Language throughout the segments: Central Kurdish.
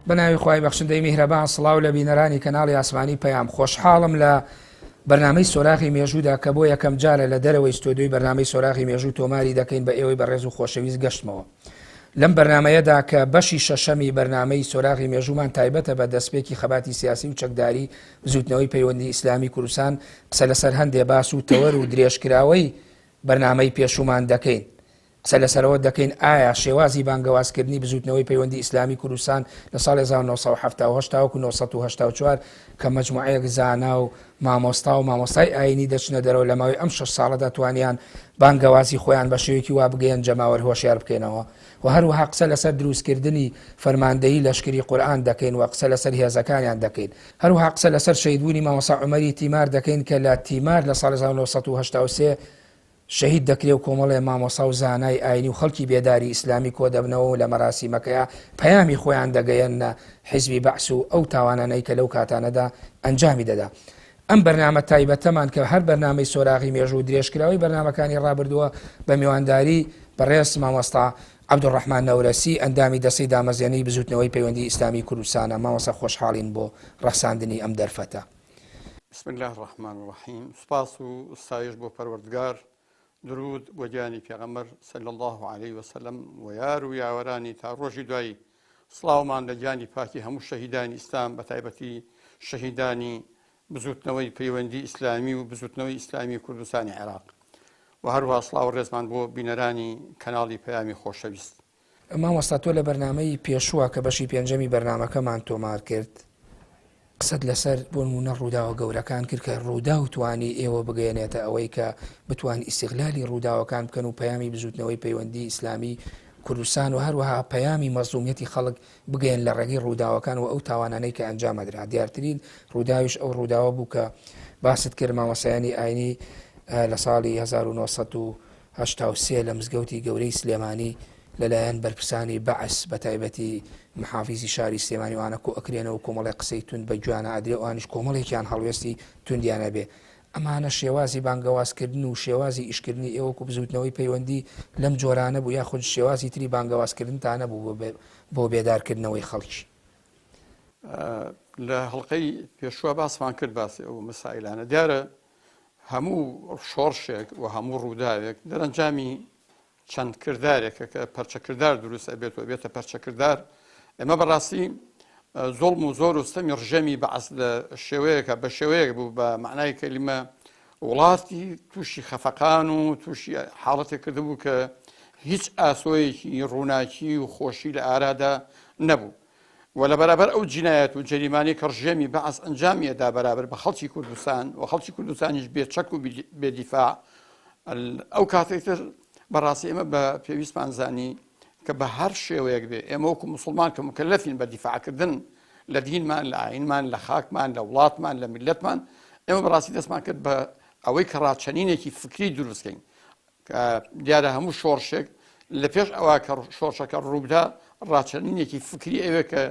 بەناوی خوای بەخشندەی میهرەبان سڵاو لە بینەرانی کەناڵی ئاسمانی پەیام خۆشحاڵم لە بەرنامەی سۆراغی مێژوودا کە بۆ یەکەم جارە لە دەرەوەی ستۆدیۆی بەرنامەی سۆراغی مێژوو تۆماری دەکەین بە ئێوەی بەڕێز و خۆشەویست گەشتمەوە. لەم بەرنامەیەدا کە بەشی شەشەمی بەرنامەی سۆراغی مێژوومان تایبەتە بە دەستپێکی خەباتی سیاسی و چەکداری بزوتنەوەی پەیوەندی ئیسلامی کوردستان قسە لەسەر هەندێ باس و تەوەر و درێژکراوەی بەرنامەی پێشومان دەکەین. قسە لەسەرەوە دەکەین ئایا شێوازی بانگەوازکردنی بزوتنەوەی پەیوەندی ئیسلامی کوردستان لە ساڵی 1970 کە مەجموعەیەک زانا و مامۆستا و مامۆستای ئاینی دەچنە دەرەوە لە ماوەی ئەم 6 ساڵەدا توانیان بانگەوازی خۆیان بە شێوەیەکی وا بگەیەن جەماوەر هۆشیار بکەینەوە و هەروەها قسە لەسەر دروستکردنی فەرماندەیی لەشکری قورئان دەکەین و قسە لەسەر هێزەکانیان دەکەین. هەروەها قسە لەسەر شەهیدبوونی مامۆستا عومەری تیمار دەکەین کە لە تیمار لە ساڵی 1983 شەهید دەکرێت و کۆمەڵێ مامۆستا و زانای ئاینی و خەڵکی بێداری ئیسلامی کۆ دەبنەوە و لە مەراسیمەکەیە پەیامی خۆیان دەگەیەنە حیزبی بەعس و ئەو تاوانانەی کە لەو کاتانەدا ئەنجامی دەدا. ئەم بەرنامە تایبەتەمان کە هەر بەرنامەی سۆراغی مێژوو درێژکراوی بەرنامەکانی ڕابردووە بە میوانداری بەڕێز مامۆستا عەبدوڕەحمان نەورەسی ئەندامی دەستەی دامەزێنەی بزوتنەوەی پەیوەندی ئیسلامی کوردستانە. مامۆستا خۆشحاڵین بۆ ڕەخساندنی ئەم دەرفەتە. بسم الله الرحمن الرحیم. سپاس و ستایش بۆ پەروەردگار، درود بۆ گیانی پێغەمبەر صلی الله علیه وسلم و یار و یاوەرانی تا ڕۆژی دوایی. سڵاومان لە گیانی پاکی هەموو شەهیدانی ئیسلام بە تایبەتی شەهیدانی بزوتنەوەی پەیوەندی ئیسلامی و بزوتنەوەی ئیسلامی کوردستانی عێراق و هەروها سڵاو ڕێزمان بۆ بینەرانی کەناڵی پەیامی خۆشەویست. مامۆستا تۆ لە بەرنامەی پێشووە کە بەشی پێنجەمی بەرنامەکەمان تۆمار کرد قسەت لەسەر بۆ نمونە ڕووداوە گەورەکان کرد کە ڕوودا و توانی ئێوە بگەێنێتە ئەوەی کە بتوان ئیستیغلالی ڕووداوەکان بکەن و پەیامی بزوتنەوەی پەیوەندی ئیسلامی کوردستان و هەروەها پەیامی مەزلومیەتی خەڵک بگەێن لە ڕێگەی ڕووداوەکان و ئەو تاوانانەی کە ئەنجامەدرا. دیارترین ڕووداویش ئەو ڕووداوە بوو کە باست کرد مامۆستایانی ئاینی لە ساڵی 1983 لە مزگەوتی گەورەی سلێمانی لەلایەن بەرپرسانی بەعس بە تایبەتی محافیزی شاری سلێمانی وانە کۆ ئەکرێنەوە کۆمەڵی قسەی تون بە جوانە ئادرێ ئەوانیش کۆمەڵێکیان هەڵوێستی توندیانە بێ. ئەمانە شێوازی بانگەوازکردن و شێوازی ئیشکردنی ئێوە و بزوتنەوەی پەیوەندی لەم جۆرانە بوو یاخود شێوازی تری بانگەوازکردنتانە بوو بۆ بێدارکردنەوەی خەڵکی. لە هەڵقەی پێشوە باسمان کرد باسی ئەو مەسائلانە. دیارە هەموو شۆڕشێک و هەموو ڕووداوێک دەرەنجامی چەند کردارێکە کە پەرچەکردار دروست ئەبێت و بێتە پەرچەکردار. ئێمە بەڕاستی زۆڵم و زۆر وستەمی ڕژەمی بەعس لە شێوەیەکە بە شێوەیەک بوو بە معنای کەلیمە وڵاتی تووشی خەفەقان و تووشی حاڵەتێک کردبوو کە هیچ ئاسۆیەکی ڕووناکی و خۆشی لە ئارادا نەبوو و لە بەرابەر ئەو جینایەت و جەریمانی کە ڕژەمی بەعس ئەنجامیەدا بەرابەر بە خەڵکی کوردستان و خەڵکی کوردستانیش بێچەک و بێدیفاع ئەو کاتێکتر بەڕاستی ئێمە بە پێویستمان زانی کە بە هەر شێوەیەک بێ ئێمە وەکو موسڵمان کە مکەلەفین بە دیفاعکردن لە دینمان لە ئاینمان لە خاکمان لە وڵاتمان لە میلەتمان ئێمە بەڕاستی دەستمان کرد بە ئەوەی کە ڕاچەنینێکی فکری دروستکەین کە دیارە هەموو شۆڕشێک لە پێش ئەوە کە شۆڕشەکە ڕووبدا ڕاچەنینێکی فکری ئەوێ کە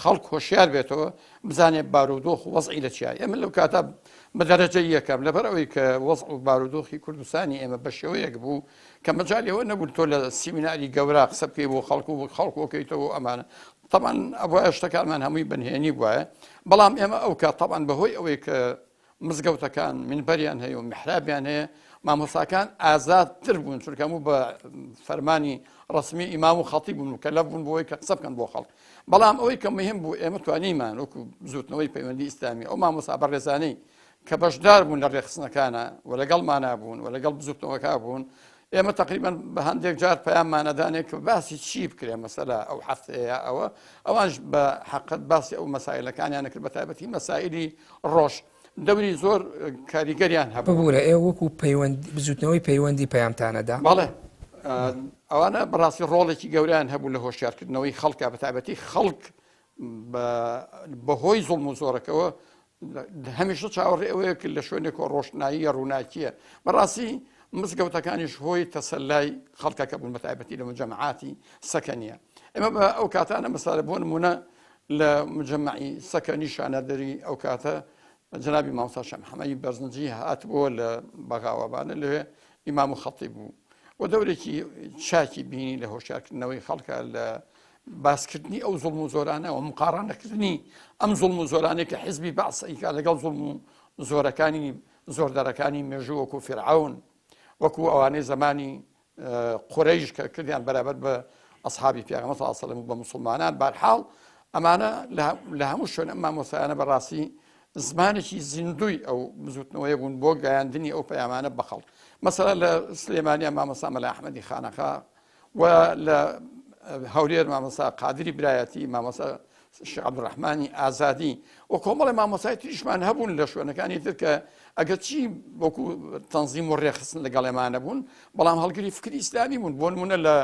خەڵک هۆشیار بێتەوە بزانێت بارودۆخ و وەزعی لە چیایە. ئێمە لەو کاتە بە دەرەجەی یەکەم لەبەر ئەوەی کە وەزع و بارودۆخی کوردستانی ئێمە بە شێوەیەک بوو کە مەجاالەوە نەبوو تۆ لە سیمیناری گەورە قسە بکەی بۆ خەڵک و خەڵکۆکەیتەوە ئەمانە تەمان ئەوە شتەکانمان هەمووی بەنهێنی بووە. بەڵام ئێمە ئەو کات تەمان بەهۆی ئەوەی کە مزگەوتەکان منبەریان هەیە و میحرابیان هەیە مامۆستاکان ئازادتر بوون چونکە هەموو بە فەرمانی ڕسمی ئیمام و خەتیب بوون و کەلەف بوون بۆەوەی کە قسە بکەن بۆ خەڵک. بەڵام ئەوەی کە مهم بوو ئێمە توانیمان وەکو بزوتنەوەی پەیوەندی ئیسلامی ئەو مامۆستا بەڕێزانەی کە بەشدار بوون لە ڕێخستنەکانە و لەگەڵمانە بوون و لەگەڵ بزوتنەوەکە بوون ئێمە تقریبان بە هەندێک جار پەیاممانەدانێت کە باسی چی بکرێ مەسەلا ئەو هەفتەیە ئەوانش بە حەقەت باسی ئەو مەسائلەکانیان کرد بە تایبەتی مەسائلی ڕۆژ دەوری زۆر کاریگەریان هەبوو. ببوورە ئێوە وەکو بزوتنەوەی پەیوەندی پەیامتانەدا بەڵێ ئەوانە بەڕاستی ڕۆڵێکی گەوریان هەبوو لە هۆشیارکردنەوەی خەڵکە بە تایبەتی خەڵک بەهۆی زوڵم و زۆرەکەوە هەمیشە چاوەڕێ ئەوەیە کرد لە شوێنێک ڕۆشنایی ڕووناکیە. بەڕاستی مزگەوتەکانیش هۆی تەسەلای خەڵکەکە بوون بە تایبەتی لە مجەمەعاتی سەکەنیە. ئێمە بە ئەو کاتانە مەسالە بۆ نمونە لە مجەمەعی سەکەنی شانەدەری ئەو کاتە جنابی مامۆستا شەح محەممەدی بەرزنجی هاتبووە لە بەغاوەبانە لەوێ ئیمام و خەتیب بوو و دەورێکی چاکی بینی لە هۆشیارکردنەوەی خەڵکە لە باسکردنی ئەو زوڵم و زۆرانە و مقارانەکردنی ئەم زوڵم و زۆرانەی کە حیزبی بەعسەیکا لەگەڵ زوڵم و زۆرەکانی زۆردەرەکانی مێژوو وەکو فیرعەون وەکو ئەوانەی زمانی قوڕەیش کە کردیان بەرابەر بە ئەسحابی پێغەمبەر صلی الله علیه و سلم و بە موسڵمانان بەرحاڵ ئەمانە لە هەموو شوێن ئەم مامۆستایانە بەڕاستی زمانێکی زیندوی ئەو بزوتنەوەی بوون بۆ گەیاندنی ئەو پەیامانە بەخەڵ مەسەلا لە سلێمانیە مامۆستا مەلا ئەحمەدی خانەخا و لە هەولێر مامۆستا قادری برایەتی مامۆستا شێخ عەبدوڕەحمانی ئازادی و کۆمەڵی مامۆستای تریشمان هەبوون لە شوێنەکانی تر کە ئەگەر چی وەکو تەنزیم و ڕێخستن لەگەڵ ئێمانە بوون بەڵام هەڵگری فکری ئیسلامی بوون بۆ نمونە لە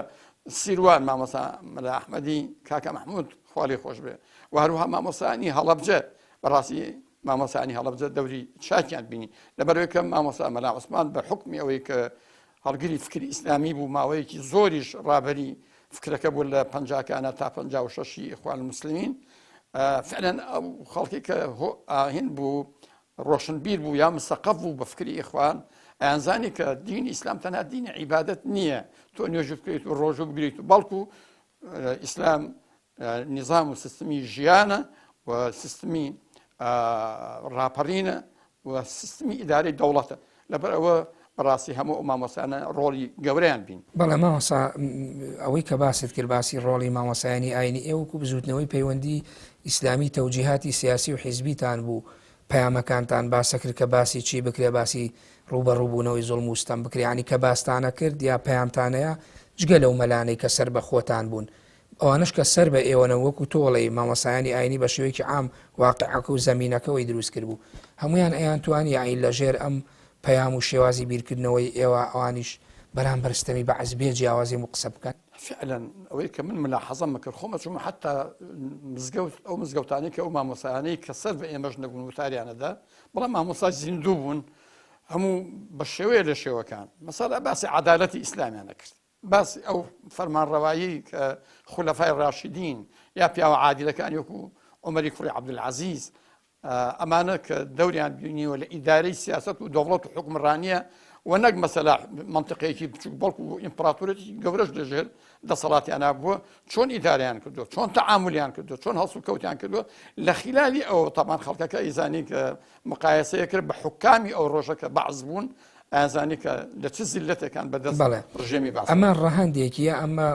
سیروان مامۆستا مەلا ئەحمەدی کاکە مەحموود خوالی خۆش بێ و هەروها مامۆستانی هەڵەبجە بەڕاستی مامۆستانی هەڵەبجە دەوری چاکیان بینی لەبەرەوەی کە مامۆستا مەلا عوسمان بە حکمی ئەوەی کە هەڵگری فکری ئیسلامی بوو ماوەیەکی زۆریش ڕابەری فکرەکە بوو لە پەنجاکانە تا 56 ئیخوان المسلمین فعلا ئەو خەڵکی کە ئاهین بوو ڕۆشنبیر بوو یا مستەقف بوو بە فکری ئیخوان ئەیانزانی کە دینی ئیسلام تەنها دینی عیبادەت نییە تۆ نوێژ بکەیت و ڕۆژوو بگریت و بەڵکو ئیسلام نظام و سیستمی ژیانە و سیستمی ڕاپەڕینە و سیستمی ئیدارەی دەوڵەتە لەبەرەوە بەڕاستی هەموو مامۆستانە ڕۆڵی گەورەیان بین بەڵێ مامۆستا ئەوەی کە باست کرد باسی ڕۆڵی مامۆسایانی ئاینی ئێوەکو بزوتنەوەی پەیوەندی ئیسلامی تەوجیهاتی سیاسی و حیزبیتان بوو پەیامەکانتان باسە کرد کە باسی چی بکرێ باسی ڕوبەڕووبوونەوەی زوڵم و ستەم بکرێ ینی کە باستانە کرد یا پەیامتانەیە جگە لەو مەلانەی کە سەر بە خۆتان بوون ئەوانش کە سەر بە ئێوەنە وەکو تۆڵی مامۆسایانی ئاینی بە شێوەیەکی عام واقعەکە و زەمینەکەەوەی دروست کرد بوو هەمویان ئەیان توانی یاین لەژێر ئەم پەیام و شێوازی بیرکردنەوەی ئێوە ئەوانیش بەرامبەر ستەمی بەعز بێ جیاوازی و قسە بکەن فعلا ئەوەی کە من ملاحەزەم کرد خۆمە چوومە حتا مزگەوت ئەو مزگەوتانی کە ئەو مامۆسایانەی کە سەر بە ئێمەش نەبوون وتاریانەدا بەڵام مامۆسای زیندوو بوون هەموو بە شێوەیە لە شێوەکان مەسەلا باسی عەدالەتی ئیسلامیانە کرد باسی ئەو فەرمانڕەوایی کە خولەفای ڕاشیدین یا پیاوە عادیلەکانی وەکو عومەری کوڕی عەبدولعەزیز ئەمانە کە دەوریان بینیوە لە ئیدارەی سیاست و دەوڵەت و حکمڕانیە و نەک مەسەلا منطقەیەکی بچووک بەڵکو و ئیمپراتۆرێتی گەورەش لەژێر دەسەڵاتیانە بووە چۆن ئیداریان کردووە چۆن تەعاملیان کردووە چۆن هەڵسو کەوتیان کردووە لە خلالی ئەوە تەمان خەڵکەکە ئیزانی کە مقایسەیە کرد بە حکامی ئەو ڕۆژەکە بەعز بوون ئازانی کە لە چ زیلەتێکان بەدەست ڕژێمی باس ئەمە ڕەهەندێکیە ئەمە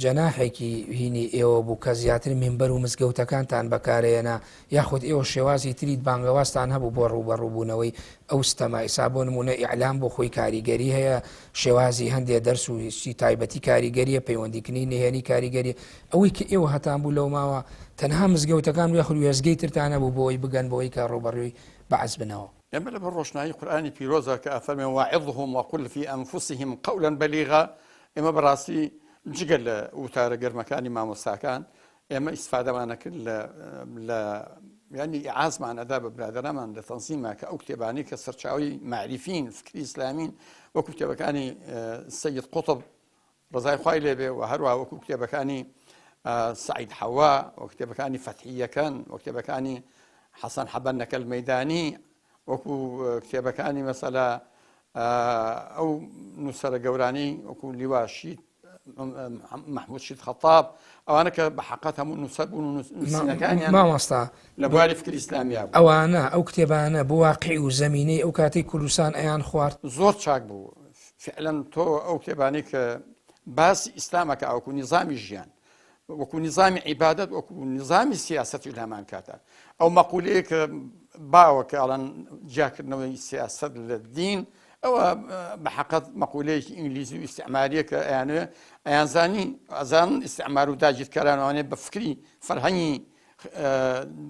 جەناحێکی هینی ئێوە بوو کە زیاتر منبەر و مزگەوتەکانتان بەکارێنە یاخود ئێوە شێوازی تریت بانگەواستان هەبوو بۆ ڕوبەڕووبوونەوەی ئەو ستەما ئیسا بۆ نمونە ئیعلام بۆ خۆی کاریگەری هەیە شێوازی هەندێک دەرس و هیچی تایبەتی کاریگەریە پەیوەندیکردنی نهێنی کاریگەری ئەوەی کە ئێوە هەتان بوو لەو ماوە تەنها مزگەوتەکان یاخود وێزگەی ترتانە بوو بۆی بگەن بۆی کە ڕوبەڕووی بەعز بنەوە ئەمە لە ڕۆشنایی قورئانی پیرۆزە کە ئەفەرمێ واعظهم وقل في أنفسهم قولا بليغا ئێمە بەڕاستی جگە لە وتارە گەرمەکانی مامۆستاکان ئێمە ئیسفادەمانە کرد لە ینی ئیعازمانەدا بە برادەرەمان لە تەنزیمە کە ئەو کتێبانی کە سەرچاوی معریفین فکری ئیسلامین وەکو کتێبەکانی سەید قوتب ڕزای خوای لێبێ و هەروە وەکو کتێبەکانی سعید حەوا و کتێبەکانی فەتحیەکان و کتێبەکانی حەسەن حەبەنەکە المەیدانی وەکو کتێبەکانی مەسەلا ئەو نووسەرە گەورانی وەکو لیوا شید محمود شید خەتاب ئەوانە کە بە حەقەت هەموو نووسەر بوون و نووسینەکانیان مامۆستا لە بواری فکری ئیسلامیە بوو ئەوانە ئەو کتێبانە بۆ واقعی و زەمینەی ئەو کاتەی کوردستان ئەیان خوارد زۆر چاک بوو فعلا تۆ ئەو کتێبانەی کە باسی ئیسلامەکە وەکو نیزامی ژیان وەکو نیزامی عیبادەت وەکو نیزامی سیاسەتی لەمان کاتە ئەو مەقولەیە کە باوە کە ئەڵەن جیاکردنەوەی سیاست لە دین ئەوە بە حەقەت مەقولەیەکی ئینگلیزی و ئیستعماریە کە ئەیانوێ ئەیانزانی ئەزان ئیستعمار و داگیرکارانەوانێ بە فکری فەرهەنگی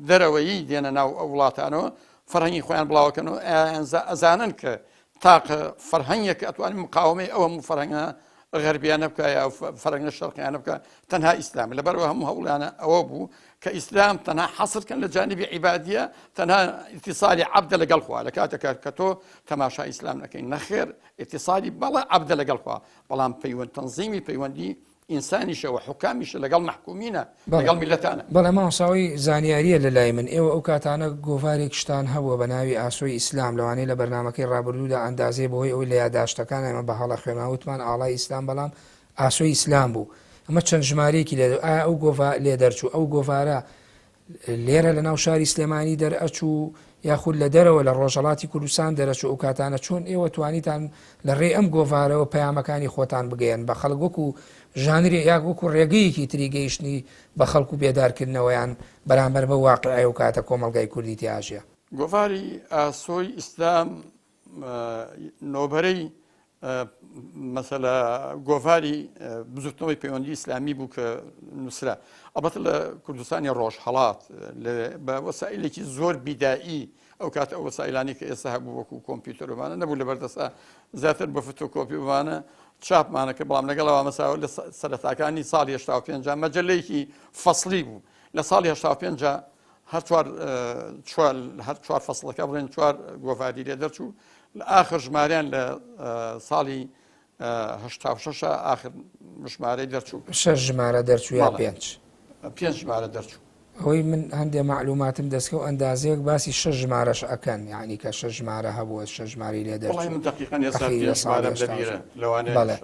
دەرەوەیی دێنە ناو ئەو وڵاتانەوە فەرهەنگی خۆیان بڵاوەکەنەوە ئەزانن کە تاقە فەرهەنگێک ئەتوانین مقاومەی ئەوە فەرهەنگە غەربیانە بکە یا فەرهەنگە شەرقیانە بکە تەنها ئیسلام لەبەرەوە هەموو هەوڵیانە ئەوە بوو کە ئیسلام تەنها حەسرکەن لە جانبی عیبادیە تەنها ئیتیصالی عەبدە لەگەڵ خوا لە کاتێکە کە تۆ تەماشای ئیسلام نەکەین نەخێر ئیتیصالی بەڵێ عەبدە لەگەڵ خوا بەڵام پەیوەند تەنزیمی پەیوەندی ئینسانیشەوە حکامیشە لەگەڵ محکومینە لەگەڵ میلەتانە بەڵێ مامۆستاوی زانیاریە لە لای من ئێوە ئەو کاتانە گۆڤارێک شتان هەبووە بە ناوی ئاسۆی ئیسلام لەوانەیە لە بەرنامەکەی ڕابردوودا ئەندازێ بەهۆی ئەوەی لە یادداشتەکان ئێمە بە هەڵە خوێناوتمان ئاڵای ئیسلام بەڵام ئاسۆی ئیسلام بوو ئەمە چەند ژمارەیەکی لێ ئەو گۆڤ لێ دەرچوو ئەو گۆڤارە لێرە لە ناو شاری سلێمانی دەرئەچوو یاخود لە دەرەوە لە ڕۆژهەڵاتی کوردستان دەرەچوو ئەو کاتانە چۆن ئێوە توانیتان لە ڕێ ئەم گۆڤارەوە پەیامەکانی خۆتان بگەیەن بە خەڵک وەکو ژانری یا وەکو ڕێگەیەکی تری گەیشتنی بە خەڵکو بێدارکردنەوەیان بەرامبەر بە واقعی و کاتە کۆمەڵگای کوردی تیاژە. گۆڤاری ئاسۆی ئیسلام نۆبەرەی مەسەلە گۆڤاری بزوتنەوەی پەیوەندی ئیسلامی بوو کە نووسرا ئەڵبەتە لە کوردستانی ڕۆژهەڵات بە وەسایلێکی زۆر بیدایی ئەو کات ئەو وەسایلانی کە ئێستا هەبوو وەکو کۆمپیوتەرمانە نەبوو لە بەردەسا زیاتر بە فتۆکۆپیمانە چاپمانەکە بەڵام لەگەڵەوە مەساوە لە سەرەتاکانی ساڵی 85 مەجللەیەکی فەصلی بوو لە ساڵی 85 هەر چوار فەصلەکە بڵێن چوار گۆڤاری لێ دەرچوو لە ئاخر ژمارەیان لە ساڵی 86 ئاخر ژمارەی دەرچوو 6 ژمارە دەرچوو یا 5 ژمارە دەرچوو. ئەوەی من هەندێک معلوماتم دەستکە و ئەندازەیەک باسی 6 ژمارەش ئەکەن یعنی کە 6 ژمارە هەبووە 6 ژماری لێ دەرچوو. من دقیقاً ێستا لەوانەیە.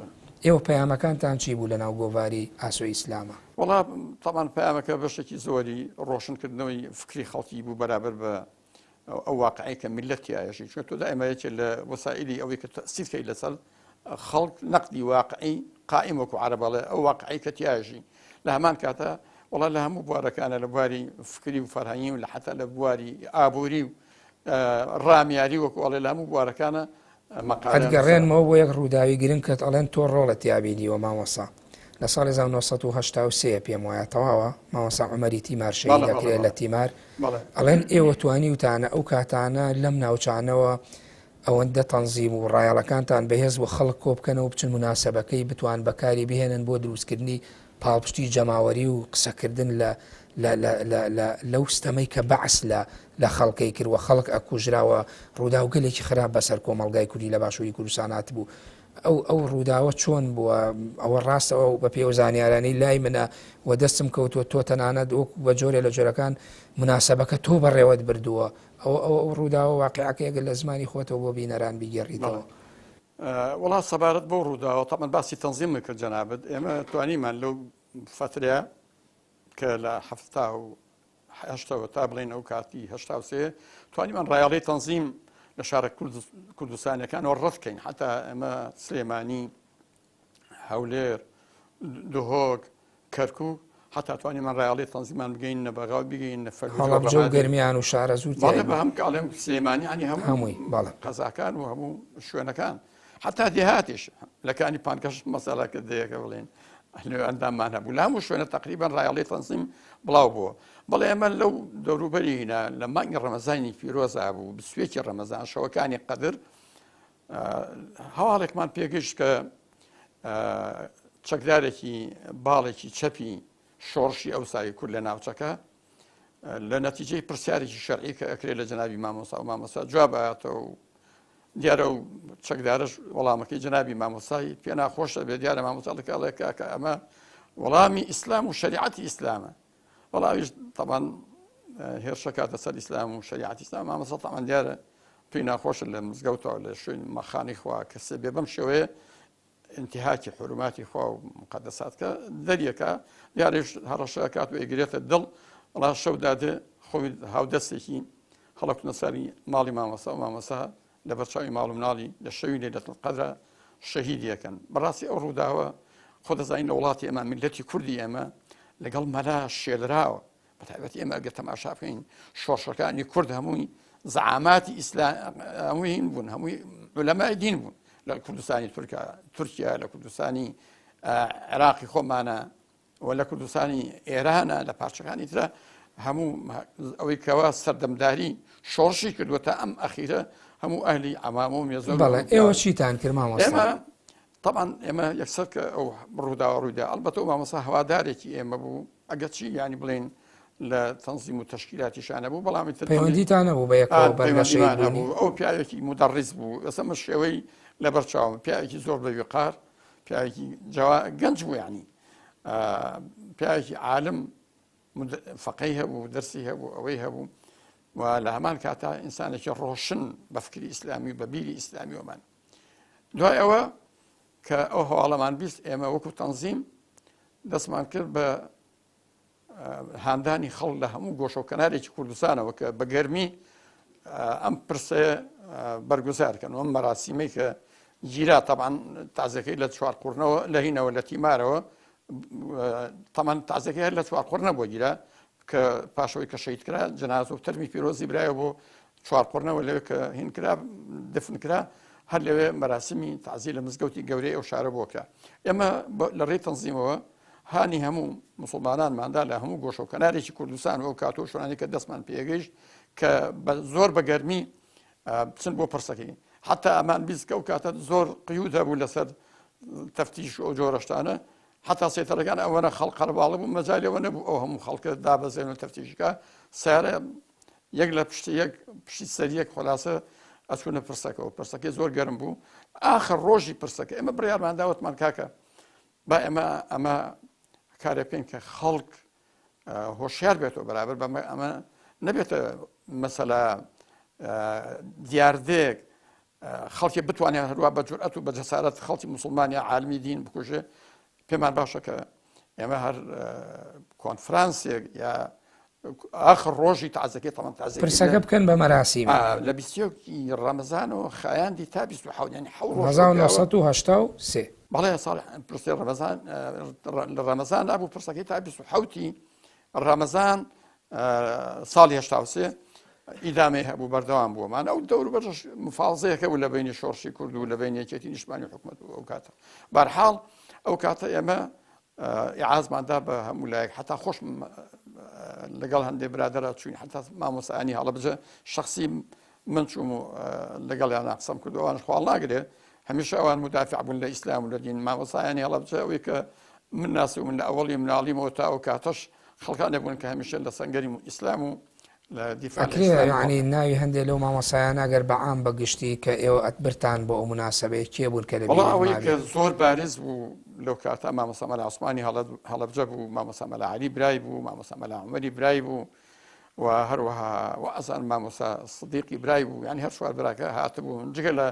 ئێوە پەیامەکانتان چی بوو لە ناو گۆڤاری ئاسۆی ئیسلامە؟ وەڵا تاوان پەیامەکە بەشێکی زۆری ڕۆشنکردنەوەی فکری خەڵکی بوو بەرابەر بە ئەو واقعی کە میلەتیایەشی چون تۆ دائمەیەکێ لە وەسائلی ئەوەی کە تەسیرکەی لەسەر خەڵک نەقدی واقعی قائم وەکو عەرەبەڵێ ئەو واقعی کە تیایەژی لە هەمان کاتە وەڵا لە هەموو بوارەکانە لە بواری فکری و فەرهەنگی و لە حتا لە بواری ئابووری و ڕامیاری وەکو ئەڵێ لە هەموو بوارەکانە ئەتگەڕێنمەوە بۆ یەک ڕووداوی گرنگ کە ئەڵێن تۆ ڕۆڵە تیابینیوە مامۆسا لە ساڵی 1970 پێم وایە تەواوە مامۆسا عومەری تیمار شەهید دەکرێت لە تیمار ئەڵێن ئێوە توانیوتانە ئەو کاتانە لەم ناوچانەوە ئەوەندە تەنزیم و ڕایەڵەکانتان بەهێز و خەڵک کۆبکەنەوە بچن مناسەبەکەی بتوان بەکاری بهێنن بۆ دروستکردنی پاڵپشتی جەماوەری و قسەکردن لەو ستەمەی کە بەعس لە خەڵکەی کردوە خەڵک ئەکوژراوە ڕوودا و گەلێکی خراپ بەسەر کۆمەڵگای کوردی لە باشووری کوردستانات بوو. ئەو ڕووداوە چۆن بووە ئەوە ڕاستەوە بە پێ و زانیارانەی لای منە و دەستم کەوتووە تۆ تەنانەت وەکو بە جۆرێ لە جۆرەکان مناسەبەکە تۆ بەڕێوەت بردووە ئەو ڕووداوە واقعەکەیەگە لە زمانی خۆتەوە بۆ بینەران بیگەڕیتەوە. وڵا سەبارەت بۆ ڕووداوە تەمەن باسی تەنزیم کرد جەنابەت ئێمە توانیمان لەو فترەیە کە لە 1970 تا بڵێن ئەو کاتی 1970 توانیمان ڕایاڵی تەنزیم لە شارە کوردستانیەکانەوە ڕەتکەین حتا ئەمە سلێمانی هەولێر دهۆک کەرکووک حتا توانیمان ڕایاڵی تەنزیمان بگەین نەبەغاو بگەین هەڵەبجە و گەرمیان و شارە زوو بە هەم کاڵێم سلێمانی ینی هەمووی قەزاکان و هەموو شوێنەکان حتا دێهاتیش لەکانی پانکەش مەسەلەکە دەیەکە بڵێن ئەنداممان هەبوو لە هەموو شوێنە تقریبان ڕایاڵی تەنزیم بڵاو بووە. بەڵێ ئەمە لەو دەوروبەرینە لە مانگی ڕەمەزانی پیرۆزا بوو بسوێکی ڕەمەزان شەوەکانی قەدر هەواڵێکمان پێگەشت کە چەکدارێکی باڵێکی چەپی شۆڕشی ئەوسایی کورد لە ناوچەکە لە نەتیجەی پرسیارێکی شەرعی کە ئەکرێت لە جەنابی مامۆستا و مامۆستا جواب ئاەتەوە و دیارە و چەکدارش وەڵامەکەی جەنابی مامۆستایی پێ ناخۆشە بێ دیارە مامۆستاڵەکەڵێ کاکە ئەمە وەڵامی ئیسلام و شریعەتی ئیسلامە وەڵاویش طبعاً هێرشە کاتە سەر ئیسلام و شریعەتی ئیسلام مامۆستا طبعاً دیارە پێی ناخۆشە لە مزگەوتەوە لە شوێن مەخانی خوا کەسە بێ بەم شێوەیە انتهاکی حرماتی خوا و مقدساتکە دەریەکە دیارێش هەڕەشە کات و ئەگرێتە دڵ وڵا شەو دادێ خۆی هاودەستێکی هەڵەکتنە سەری ماڵی مامۆستا و مامۆستا لە بەرچاوی ماڵ و مناڵی لە شەوی لەیلەتول قەدرە شەهیدیەکەن. بەڕاستی ئەو ڕووداوە خۆ دەزانین لە وڵاتی ئێمە میلەتی کوردی ئێمە لەگەڵ مەلا شێلراوە بەتایبەتی ئێمە ئەگەر تەماشا بکەین شۆڕشەکانی کورد هەمووی زعاماتی ئیسلام هەمووی هین بوون هەمووی عولەمای دین بوون لە کوردستانی تورکیا لە کوردستانی عێراقی خۆمانە و لە کوردستانی ئێرانە لە پارچەکانی ترە هەموو ئەوەی کەوا سەردەمداری شۆڕشی کردووە تا ئەم ئەخیرە هەموو ئەهلی عەمامە و مێزۆر. ئێوە چیتان کرد مامۆستا؟ ئێمە طبعاً ئێمە یەکسەر کە ئەو ڕووداوە ڕوویدا ئەلبەتە و مامۆستا هەوادارێکی ئێمە بوو ئەگەر چی ینی بڵێن لە تەنزیم و تەشکیلاتیشانە بوو بەڵامی پەیوەندیتانە بوو بە یەکەوە بەرگەشەی بوو ئەو پیاوێکی مدەڕیس بوو ئەسەمە شێوەی لەبەر چاوم پیاوێکی زۆر بە وقار پیاوێکی گەنج بوو ینی پیاوێکی عالم فەقەی هەبوو دەرسی هەبوو ئەوەی هەبوو و لە هەمان کاتا ئینسانێکی ڕۆشن بە فکری ئیسلامی و بە بیری ئیسلامی ومان. دوای ئەوە کە ئەو هەواڵەمان بیست ئێمە وەکو تەنزیم دەستمان کرد بە هاندانی خەڵ لە هەموو گۆشە و کەنارێکی کوردستانەوە کە بە گەرمی ئەم پرسە بەرگوزارکەن و ئەم مەراسیمەی کە گیرا تەبعاً تازەکەی لە چوارقوڕنەوە لە هینەوە لە تیمارەوە تەمان تازەکەی هەر لە چوارقوڕنە بۆ گیرا کە پاشەوەی کە شەید کرا جەنازە و تەرمی پیرۆزی برایە بۆ چوارقوڕنەوە لەوێ کە هین کرا دفن کرا هەر لەوێ مەراسمی تازی لە مزگەوتی گەورەی ئەو شارە بۆ کرا ئێمە لە ڕێی تەنزیمەوە هانی هەموو مسلمانانماندا لە هەموو گۆشە و کەنارێکی کوردستان و کاتۆ شوێنانی کە دەستمان پێگەیشت کە زۆر بە گەرمی بچن بۆ پرسەکەی حتا ئەمان بیست کە ئەو کاتە زۆر قیود هەبوو لەسەر تەفتیش و جۆرەشتانە حتا سێتەرەکان ئەوەنە خەڵق قەرەباڵە بوو مەجاالەوە نەبوو ئەو هەموو خەڵکە دابەزێن و تەفتیشکە سارە یەک لە پشتی سەریەک خۆلاسە ئەچوونە پرسەکەەوە پرسەکەی زۆر گەرم بوو ئاخر ڕۆژی پرسەکە ئێمە بڕیارمانداوتمان کاکە با ئەمە کارە پێین کە خەڵک هۆشیار بێتەوە بەرابەر بە ئەمە نەبێتە مەسەلا دیاردێک خەڵکی بتوانێت هەروە بە جورئەت و بە جەسارەت خەڵکی مسلمانی عالمی دین بکوژێ پێمان باشە کە ئێمە هەر کۆنفرانسێک یا آخر ڕۆژی تازەکەی تەمان تازە پرسەکە بکەن بە مەراسیم لە بیستیۆکی ڕەمەزانەوە خایاندی تا 27 ینی 1983 بەڵێ ساڵ پرسی ڕەمەزان لە ڕەمەزان نبوو پرسەکەی تا 27 ڕەمەزان ساڵی 83 ئیدامەی هەبوو بەردەوام بووەمان ئەو دەور بەش مفاڵزەیەکە و لە بینی شۆڕشی کورد و لە بینی یەکێتی نیشتمانی حکوومەت و ئەو کاتە بەرحاڵ ئەو کاتە ئێمە ئیعازماندا بە هەموو لایەک حتا خۆش لەگەڵ هەندێک برادرە چوین حتا مامۆسایانی هەڵەبجە شخصی من چوم و لەگەڵیان قسەم کرد ئەوانش خۆڵ ناگرێ هەمیشە ئەوان مدافع بوون لە ئیسلام و لە دین مامۆسایانی هەڵەبجە ئەوەی کە من ناسی و من لە ئەوەڵی مناڵیمەوە تا ئەو کاتەش خەڵکانێک بوون کە هەمیشە لە سەنگەری ئیسلام و ینی ناوی هەندێک لەو مامۆسایان ئەگەر بەعام بەگشتی کە ئێوە ئەتبرتان بۆ ئەو مناسبەیە کێ بوون کە ئەوەی کە زۆر بارز بوو لەو کاتە مامۆستا مەلا عوسمانی هەڵەبجە بوو مامۆستا مەلا عەلی برای بوو مامۆستا مەلا عومەری برای بوو و هەروەها وەعەزان مامۆستا سدیقی برای بوو یعنی هەر چوار براکە هاتبوون جگە لە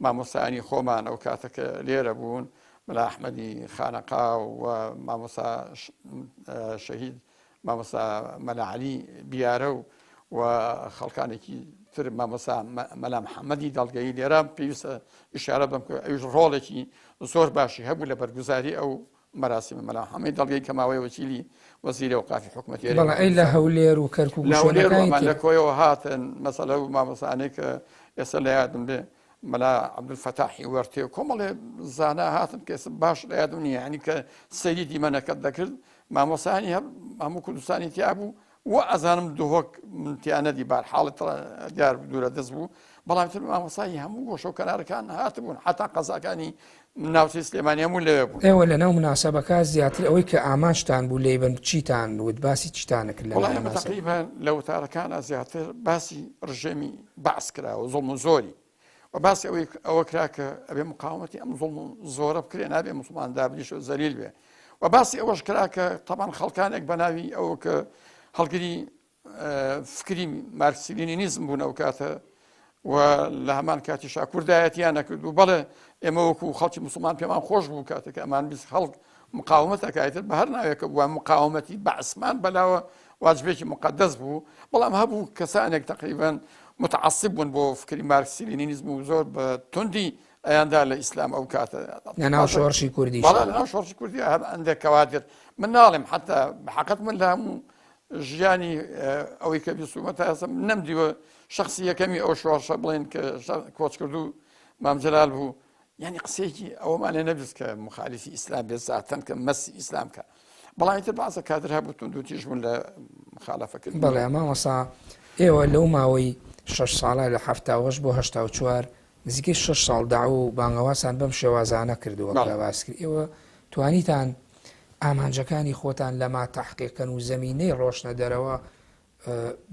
مامۆستایانی خۆمان ئەو کاتە کە لێرە بوون مەلا ئەحمەدی خانەقا و مامۆستا شەهید مامۆستا مەلا عەلی بیارە و خەڵکانێکی تر مامۆستا مەلا محەممەدی دەڵگەی لێرە پێویستە ئیشارە بم کە ئەوش ڕۆڵێکی زۆر باشی هەبوو لە بەرگوزاری ئەو مەراسیمە مەلا محەممەدی دەڵگەی کە ماوەی وەکیلی وەزیرە وقافی حکوومەتی ئەی لە هەولێر و کەرکووک لە کۆیەوە هاتن مەسەلە و مامۆسانەی کە ئێستا لە یادم بێ مەلا عەبدولفەتاحی وەرتێ و کۆمەڵێ زانا هاتن کە باش لە یادم نییە یعنی کە سەیری دیمەنەکەت دەکرد مامۆسانی هەموو کوردستانی تیا بوو و ئەزانم دوهۆک منتیانەدی بار حاڵت دیار دوورە دەست بوو بەڵام تر مامۆسایی هەموو گۆشە و کەنارەکان هاتبوون حتا قەزاکانی ناوچەی سلێمانی هەموو لەوێ بوون ئێوە لە ناو مناسەبەکە زیاتر ئەوەی کە ئامانجتان بوو لێ بن چیتان وت باسی چیتانە کرد وڵای ئەمە تەقریبەن لە وتارەکانە زیاتر باسی ڕژێمی باس کراوە زوڵم و زۆری و باسی ئەوە کرا کە ئەبێ مقاومەتی ئەم زوڵم و زۆرە بکرێ نابێ موسڵمان دابلیش و زەلیل بێ و باسی ئەوەش کرا کە تەمان خەڵکانێک بە ناوی ئەوە کە هەڵگری فکری مارکسیلینیزم بوون ئەو کاتە و لە هەمان کاتیشا کوردایەتیان نەکرد و بەڵێ ئێمە وەکو خەڵکی موسڵمان پێمان خۆش بوو کاتێک ئەمان بیست خەڵک مقاومەت ئەکایتر بە هەر ناوێکە بووە مقاومەتی بەعسمان بەلاوە واجبێکی مقدس بوو بەڵام هەبوو کەسانێک تقریبان متعصب بوون بۆ فکری مارکسیلینیزم و زۆر بە توندی ئەیاندا لە ئیسلام ئەو کاتە ناو شۆڕشی کوردی ناو شۆڕشی کوردی هەندێک کەواتر من ناڵێم حتا بحقیقت من لە هەموو ژیانی ئەوەی کە بیستومە تا ئێستا نەمدیوە شخصی یەکەمی ئەو شۆڕشە بڵێن کە کۆچ کرد و مام جەلال بوو یعنی قسەیەکی ئەوەمان لێ نەبیست کە مخالیفی ئیسلام بێت زاتەن کە مەسی ئیسلام کە بەڵام تر بەعزە کادر هەبوو تونند و تیژ بوون لە مخالەفەکردن بەڵێ مامۆستا ئێوە لەو ماوەی 6 ساڵە لە 1970 بۆ 1984 نزیکەی 6 ساڵ داو و بانگەواسان بەم شێوازانە کردووە کە باس کرد ئێوە توانیتان ئامانجەکانی خۆتان لەما تەحقیقکەن و زەمینەی ڕۆشنە دەرەوە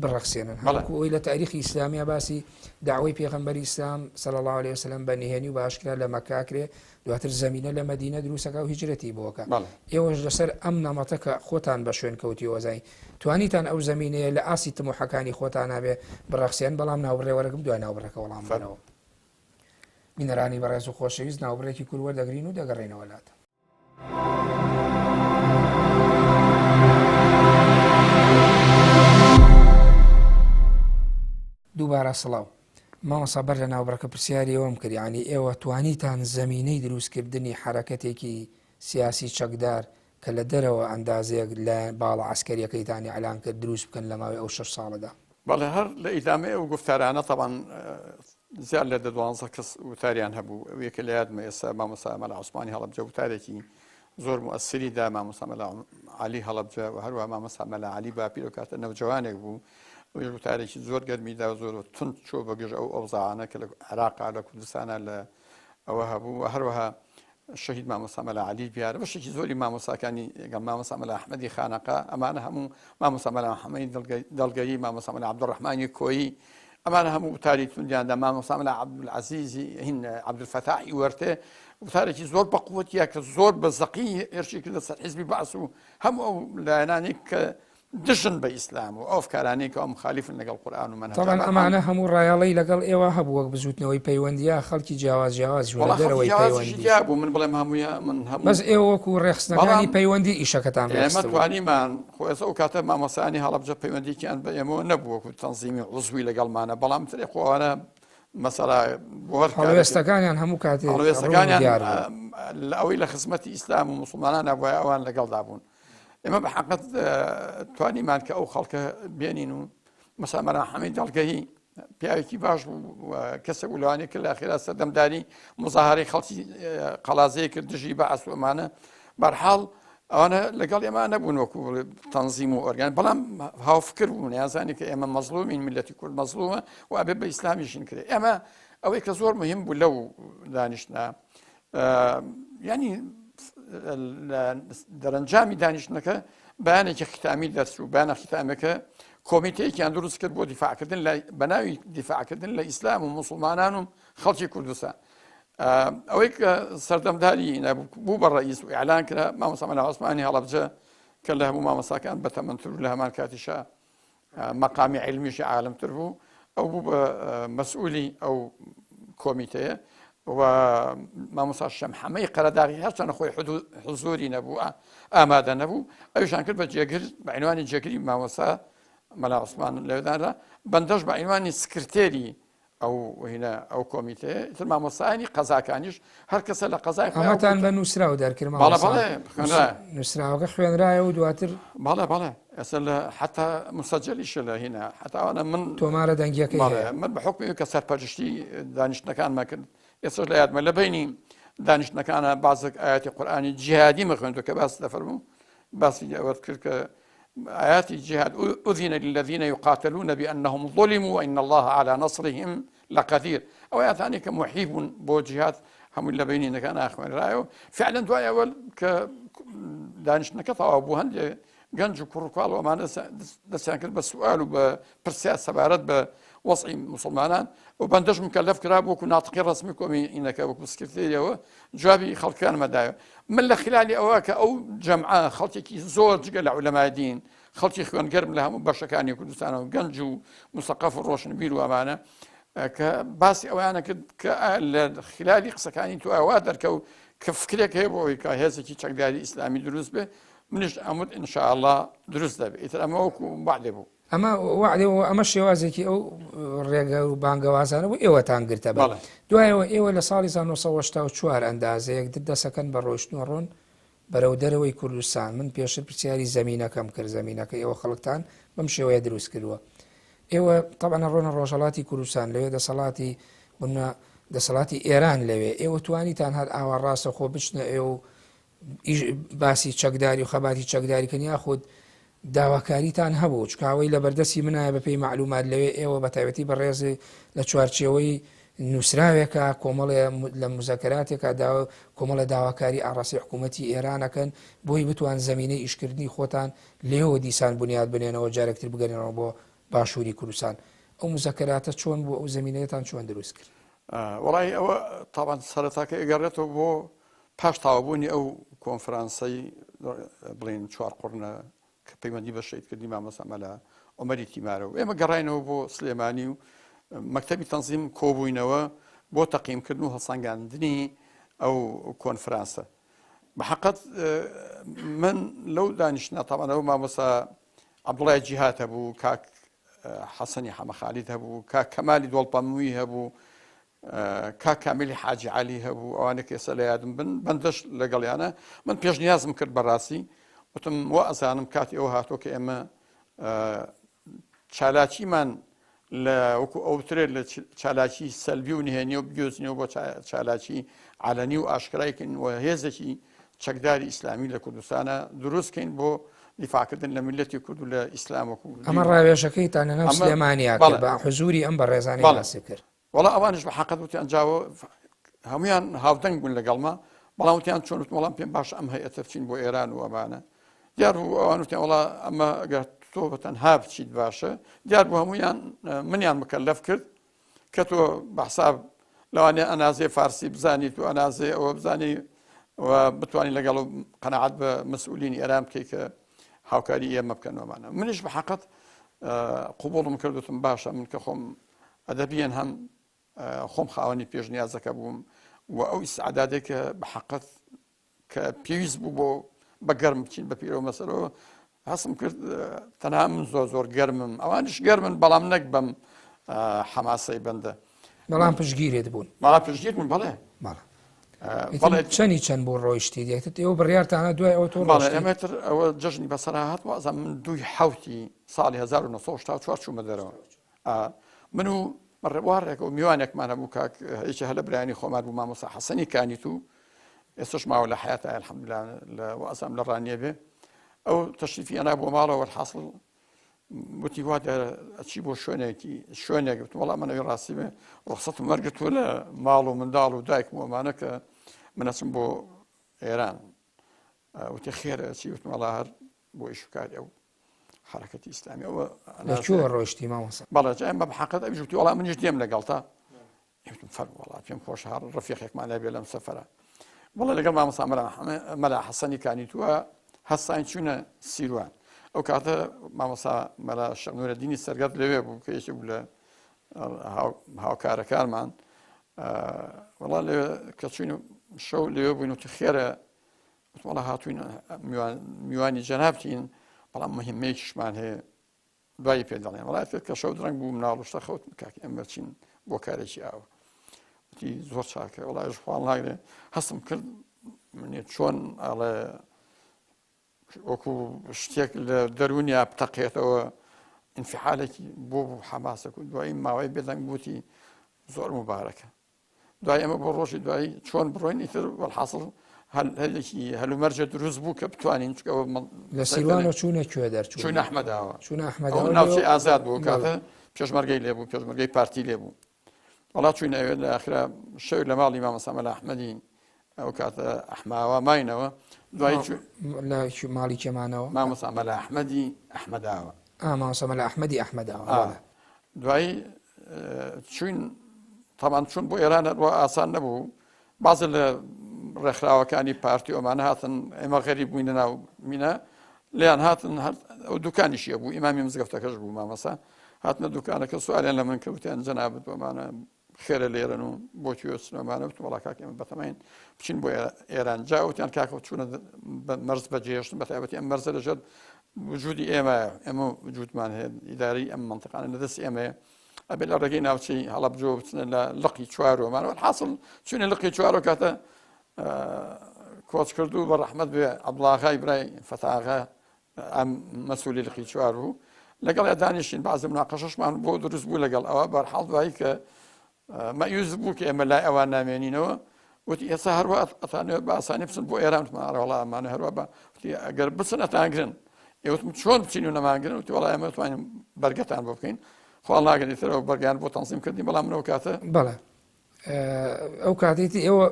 بڕەخسێنن هەڵکو ئەوی لە تاریخی ئیسلامیە باسی داوای پێغەمبەری ئیسلام صلی الله عليه وسلم بەنهێنی و باشکرا لە مەکا کرێ دواتر زەمینە لە مەدینە دروستەکە و هیجرەتی بۆکە ئێوەش لەسەر ئەم نەمەتە کە خۆتان بە شوێن کەوتی وەزای توانیتان ئەو زەمینەیە لە ئاسی تموحەکانی خۆتان نابێ بڕەخسێن بەڵام ناوبڕێوەرەکەم دوای ناوبڕەکە وەڵام بنەوە بینەرانی بەڕێز و خۆشەویست ناوبڕێکی کورد وەردەگرین و دەگەڕێنەوە لاتە کاکا سڵاو مامۆستا بەر لە ناوبڕەکە پرسیاری ئەوەم کرد ینی ئێوە توانیتان زەمینەی دروستکردنی حرەکەتێکی سیاسی چەکدار کە لە دەرەوە ئەندازەیەک لە باڵە عسکەریەکەیتانی ئەلان کرد دروست بکەن لە ماوەی ئەو 6 ساڵەدا. بەڵێ هەر لە ئیدامەیە و گفتارانە تەبان زیاد لە 12 کەس وتاریان هەبوو ئەوەیەکە لە یادمە ئێستا مامۆستا مەلا عوسمانی هەڵەبجە وتارێکی زۆر مؤثری دا مامۆستا مەلا عەلی هەڵەبجە و هەروەها مامۆستا مەلا عەلی باپیر و کاتە نەوجەوانێک بوو وتارێکی زۆر گەرمیدا و زۆر تند چۆ بەگەژ ئەو ئەوزاعانە کە لە عێراقا لە کوردستانە لە ئەوە هەبوو و هەروەها شەهید مامۆستا مەلا عەلی بیارە بەشێکی زۆری مامۆستاکانی گەڵ مامۆستا مەلا ئەحمەدی خانەقا ئەمانە هەموو مامۆستا مەلا محەممەدی دڵگەری مامۆستا مەلا عەبدوڕەحمانی کۆیی ئەمانە هەموو وتاری توندیاندا مامۆستا مەلا عەبدولعەزیزی هین عەبدولفەتاحی وەرتێ وتارێکی زۆر بەقووەتیە کە زۆر بە زەقی هێرشی کرد لەسەر حیزبی بەعس و هەموو ئەو لایەنانی کە دژن بە ئیسلام و ئەو فکارانەی کە ئەو مخالیفن لەگەڵ قورئان و منهج طبعا ئەمانە هەموو ڕایەڵەی لەگەڵ ئێوە هەبوو وەک بزوتنەوەی پەیوەندیە خەڵکی جیاواز جوانە دەرەوەی پەیوەندی بوو من بڵێم هەموویە من هەموو بەس ئێوە وەکو ڕێخستنەکانی پەیوەندی ئیشەکەتان ئێمە توانیمان خۆ ئێستا ئەو کاتە مامۆستایانی هەڵەبجە پەیوەندیکیان بە ئێمەوە نەبوو وەکو تەنزیمی عوزوی لەگەڵمانە بەڵام ترێ خۆوانە مەسەلا هەڵوێستەکانیان هەموو کاتێ هەڵوێستەکانیان لە ئەوەی لە خزمەتی ئیسلام و موسڵمانان نەبووە ئەوان لەگەڵدا بوون. ئێمە بە حەقیقەت توانیمان کە ئەو خەڵکە بێنین و مەسەلا مەلا محەممەدی دڵگەیی پیاوێکی باش بوو کەسێک بوو لەوانەیە کە لە ئاخیرا سەردەمداری مزاهەرەی خەڵکی قەڵازەیە کرد دژی بەعەس و ئەمانە بەرحاڵ ئەوانە لەگەڵ ئێمە نەبوون وەکو تەنزیم و ئۆرگان بەڵام هاوفکر بوون یانزانی کە ئێمە مەزلومین میلەتی کورد مەزلومە و ئەبێ بە ئیسلامیشین کرێ ئێمە ئەوەی کە زۆر مهم بوو لەو دانیشتە ینی دەرەنجامی دانیشتنەکە بەیانێکی ختامی دەرچوو بەیانە ختامەکە کۆمیتەیەکیان دروست کرد بۆ دیفاعکردن بە ناوی دیفاعکردن لە ئیسلام و موسڵمانان و خەڵکی کوردستان ئەوەی کە سەردەمداری بوو بە ڕئیس و ئیعلان کرا مامۆستا مەلا عوسمانی هەڵەبجە کە لە هەموو مامۆستاکان بەتەمەنتر و لە هەمان کاتیشا مەقامی عیلمیشی عالمتر بوو ئەو بوو بە مەسئولی ئەو کۆمیتەیە و مامۆستا شەمحەمەی قەرەداغی هەرچەندە خۆی حزوری نەبوو ئامادە نەبوو ئەویشان کرد بە جێگر بە عنوانی جێگری مامۆستا مەلا عوسمان لەوێدانرا بەندەش بە عنوانی سکرتێری ئەو کۆمیتەیە تر مامۆستایانی قەزاکانیش هەر کەسە لە قەزای ئەمەتان بە نووسراوە دەرکرد نووسراوەکە خوێنرایە و دواتر بەڵێ ئێستا لە حتا مسەجلیشە لە هینە حتاوانە من تۆمارە دەنگیەکەی من بە حکمی کە سەرپەرشتی دانیشتنەکانمان کرد ئێستاش لە یادمە لە بینی دانیشتنەکانە بازێک ئاەتی قورئانی جیهادی مەخوێنتەوە کە باس دەفەرموو باسی ئەوە کرد کە آيات الجهاد أذن للذين يقاتلون بأنهم ظلموا وإن الله على نصرهم لقدير أو آيات ثانية كمحيب بو جهاد هم اللي بيننا كان أخوان رأيه فعلا دواء أول كدانشنا كطاوة بوهن جنج كوركوال وما نسان كده بالسؤال وبرسيات سبارات بوصع مسلمان وبندش مكلف كراب وكو ناطقين رسمي كومي إنك وكو سكرتيريا جوابي خلقان مدايا من خلال أواك أو جمعة خلطي زور جقل علماء دين خلطي خوان قرب لها مباشكاني كردستان وجنجو مثقف الروشن بيل وأمانة كباسي أوانا خلال قصكاني تو أوادر كفكرك هيبوي كهذا كي تشغل إسلامي دروس به منش أمد إن شاء الله دروس ده إذا أما وكو بعد بو ئەمە وعدێ ئەمە شێوازێکی ئەو ڕێگە و بانگەوازانە بوو ئێوەتان گرتە بە دوایەوە ئێوە لە ساڵی 1984 ئەندازەیەک دەسەکەن بە ڕۆیشتنەوە ڕۆن بەرەو دەرەوەی کوردستان من پێشتر پرسیاری زەمینەکەم کرد زەمینەکە ئێوە خەڵکتان بەم شێوەیە دروست کردووە ئێوە تەبەنە ڕۆنە ڕۆژهەڵاتی کوردستان لەوێ دەسەڵاتی ئێران لەوێ ئێوە توانیتان هەر ئاوا ڕاستە خۆ بچنە ئێوە باسی چەکداری و خەباتی چەکداریکەن یاخود داواکاریتان هەبوو چکاوەی لە بەردەستی منایە بەپێی معلومات لەوێ ئێوە بە تایبەتی بەڕێزی لە چوارچێوەی نووسراوێکە کۆمەڵێ لە مزەکەراتێکە کۆمەڵە داواکاری ئاڕاستی حکوومەتی ئێرانەکەن بۆی بتوان زەمینەی ئیشکردنی خۆتان لێەوە دیسان بنیاد بنێنەوە جارێکتر بگەنەوە بۆ باشووری کوردستان ئەو مزەکەراتە چۆن بوو ئەو زەمینەیەتان چۆن دروست کرد وڵی ئەوە تاوان سەرەتاکە ئەگەڕێتەوە بۆ پاش تاوابوونی ئەو کۆنفرانسەی بڵین چوار قڕنە کە پەیوەندی بە شەیدکردنی مامۆستا مەلا عومەری تیمارە و ئێمە گەڕاینەوە بۆ سلێمانی و مەکتەبی تەنزیم کۆبووینەوە بۆ تەقییمکردن و هەڵسەنگاندنی ئەو کۆنفرانسە بەحەقەت من لەو دانیشتە تاوانەوە مامۆستا عەبدوڵای جیهات هەبوو کاک حەسەنی حەمەخالید هەبوو، کا کەمالی دۆڵپەمووی هەبوو، کا کامیلی حاجی عالی هەبوو، ئەوانە کە ئێستا لە یادم بن بەندەش لەگەڵیانە من پێشنیازم کرد بەڕاستی وتم وە ئەزانم کاتی ئەوە هاتۆ کە ئێمە چالاکیمان لە وەکو ئەوترێت لە چالاکی سەلبی و نهێنی و بگوێزنەوە بۆ چالاکی عەلەنی و ئاشکرایکەین و هێزێکی چەکداری ئیسلامی لە کوردستانە دروستکەین بۆ دیفاعکردن لە میلەتی کورد و لە ئیسلام وەکو ئەمە ڕاوێژەکەیتانە ناو سلێمانیا کرد بە حوزوری ئەم بەڕێزانەی باسی کرد. وەڵا ئەوانش بە حەقەت وتیان جاوە هەمویان هاودەنگ بوون لەگەڵما بەڵام وتیان چۆن وەڵام پێم باش ئەم هەیەتە بچین بۆ ئێران و ئەمانە دیار بوو ئەوان وتیان وەڵا ئەمە ئەگەر تۆ بەتەنها بچیت باشە دیار بوو هەمویان منیان مکەلەف کرد کە تۆ بەحساب لەوانەیە ئەنازێ فارسی بزانیت و ئەنازێ ئەوە بزانی و بتوانین لەگەڵ و قەنەعەت بە مەسئولینی ئێران بکەی کە هاوکاری ئێمە بکەنەوەمانە منیش بە حەقەت قوبوڵم کردوتم باشە من کە خۆم ئەدەبیان هەم خۆم خاوەنی پێشنیازەکە بووم و ئەو ئیسعادادێک کە بە حەقەت کە پێویست بوو بۆ بەگەرم بچین بە پیرەوە مەسەرەوە هەستم کرد تەنها من زۆر گەرمم ئەوانش گەرمن بەڵام نەک بەم حەماسەی بەندە بەڵام پشگیرێت بوون بەڵام پشگیر بوون بەڵێ چەندی چەند بۆ ڕۆیشتی دێتت ئێوە بڕیارتانە دوای ئەوە تۆ ئەمەتر ئەوە جژنی بەسەرا هات وازە من 2 ساڵی 1964 چوومە دەرەوە من و ڕێوارێک و میوانێکمانە بوو کاک هیچ هەلە برایانی خۆمان بوو مامۆستا حەسەنی کانیت و ئێستش ماوە لە حیاتە الحەمدوللا لە وازام لە ڕانیە بێ ئەو تەشریفی ئەنا بۆ ماڵەوە الحاصل وتی وا ئەچی بۆ شوێنێک وەڵام منەوەی ڕاستی بێ ڕخسەتم وەرگرتووە لە ماڵ و منداڵ و دایکم و ئەمانە کە من ئەچم بۆ ئێران وتی خێرە ئەچی وتم وەڵا هەر بۆ ئیشوکاری ئەو حرەکەتی ئیسلامی ئەوە لەکوێوە ڕۆیشتی مامۆستا بەڵێ ئەمە بە حەقەت ئەویش وتی وەڵام منیش دێم لەگەڵتا وتم فەر وەڵا پێم خۆش هەر ڕەفیقێکمان لای بێ لەم سەفەرە وەڵا لەگەڵ مامۆستا مەلا حەسەنی کانیتووە هەستاین چوونە سیروان ئەو کاتە مامۆستا مەلا شەق نورەدینی سەرگەرد لەوێ بوو کە یەکێک بوو لە هاوکارەکانمان وەڵا لەوێ کە چوین شەو لەوێ بووین وتی خێرە وەڵا هاتوین میوانی جەنابتین بەڵام مهمەیەکیشمان هەیە دوایی پێ دەڵێن وەڵای کە شەو درەنگ بوو مناڵ و شتە خەوت کاکی ئەمە چین بۆ کارێکی ئاوە وتی زۆر چاکە وەڵایش خۆڵ ناگرێ هەستم کرد منێ چۆن ئەڵێ وەکو شتێک لە دەرونیا بتەقێتەوە ئینفعالێکی بۆ حەماسە و دوایی ماوەی بێدەنگ بوتی زۆر مبارەکە دوای ئەمە بۆ ڕۆژی دوایی چۆن بڕۆین ئیتر وەڵحاصل هەلێکی هەلومەرجە دروست بوو کە بتوانین چکەوە لە سیروانەوە چوونە کوێ دەرچوون چوون ئەحمەداوە چوون ئەحمەداوە ناوچەی ئازاد بوو کاتە پێشمەرگەی لێبوو پێشمەرگەی پارتی لێبوو وەڵا چوینە ئەوێ لە ئاخرا شەوێک لە ماڵی مامۆستا مەلا ئەحمەدی ئەو کاتە ئەحماوە ماینەوە دوای لە ماڵی کێمانەوە مامۆستا مەلا ئەحمەدی ئەحمەداوە مامۆستا مەلا ئەحمەدی ئەحمەداوە دوایی چوین تامان چوون بۆ ئێران هەروە ئاسان نەبوو بازە لە ڕێکخراوەکانی پارتی ئەومانە هاتن ئێمە غەریب بووینە ناو مینە لیان هاتن ئەو دوکانیشیە بوو ئیمامی مزگەفتەکەش بوو مامۆستا هاتنە دوکانەکە سوالیان لە من کەوتیان جەنابەت ئەمانە خێرە لێرەن و بۆ کوێچنەوەمانە وتم وەڵا کاک ئێمە بەتەمەین بچین بۆ ئێران جاوتیان کاکە چوونە مەرز بەجێهێشتن بەتایبەتی ئەم مەرزە لەژێر وجودی ئێمە وجودمان هەیە ئیداری ئەم منتیقانە لەدەست ئێمەیە ئەبێ لە ڕێگەی ناوچەی هەڵەبجۆ بچنە لە لقی چوارۆمانەوە حاصل چوونە لقی چوارۆ کاتە کۆچ کردو بە ڕەحمەت بێ عەبدوڵاغای برای فەتاغا ئەم مەسئولی لقی چوار بوو لەگەڵ دانیشتین بەعزێ مناقەشەشمان بۆ دروست بوو لەگەڵ ئەوە بەرحاڵ دوایی کە مەیوز بوو کە ئێمە لای ئەوان نامێنینەوە وتی ئێستا هەروە ئەتانەوێت بە ئاسانی بچن بۆ ئێران وتمانە وەڵا ئەمانە هەروە بە وتی ئەگەر بچن ئەتانگرن ئێوتم چۆن بچین و نەمانگرن وتی وەڵا ئێمە توانین بەرگەتان بۆ بکەین خۆڵ ناگەنیترەوە بەرگیان بۆ تەنزیم کردین بەڵام منەوە کاتە بەڵێ ئەو کاتێتی ئێوە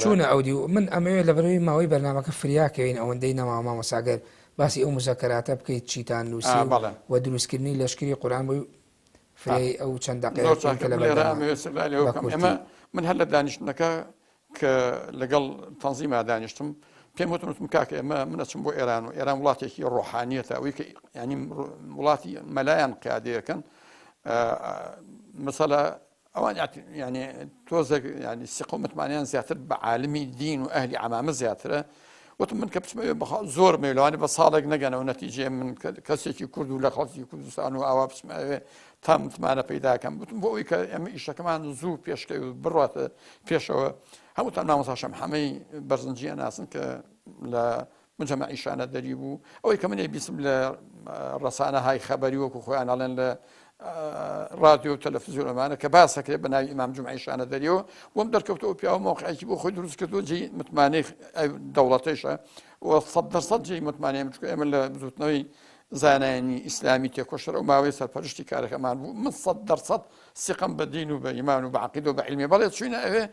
چوونە ئەودی و من ئەمەوێت لە بەرەوەی ماوەی بەرنامەکە فریاکەوین ئەوەندەی نەما مامۆساگەر باسی ئەو مزەکەراتە بکەیت چیتان نووسی و دروستکردنی لەشکری قورئان بۆی فری ئەو چەند دقیقە لە ئێمە من هەر لە دانیشتنەکە کە لەگەڵ تەنزیما دانیشتم پێم وتم کاکە ئێمە من ئەچم بۆ ئێران و ئێران وڵاتێکی ڕۆحانیەتە ئەوەی کە ینی وڵاتی مەلایەن قیادەکەن مەسەلا ئەوان ینی تۆزێک ینی سقۆ متمانیان زیاتر بە عالمی دین و ئەهلی عەمامە زیاترە وتم من كبسمة زور ميلواني بصالق نجنا ونتيجة من كسيتي كرد ولا خلتي كردستان وأوا بسمة تم معنا بيدا كم وتم بوي كإيش كمان زور بيش كبرات بيشوا هم تمنا مصاشم حمي برزنجي ناس ك لا مجمع إيشانة دريبو أو كمان باسم الرسانة هاي خبري وكوخوان على راديو وتلفزيون معنا كباسة كده بناء إمام جمعة إيشانة دريو ومدر كوتو بيا موقع يجيبوا خد روز كتو جي متماني دولتيشة وصدر صد جي متماني مش كأمل بزوتنوي زاناني إسلامي تكشر وما يصير فرشتي كاره كمان من صدر صد ثقة بدين وبإيمان وبعقيدة وبعلمي بلد شوينا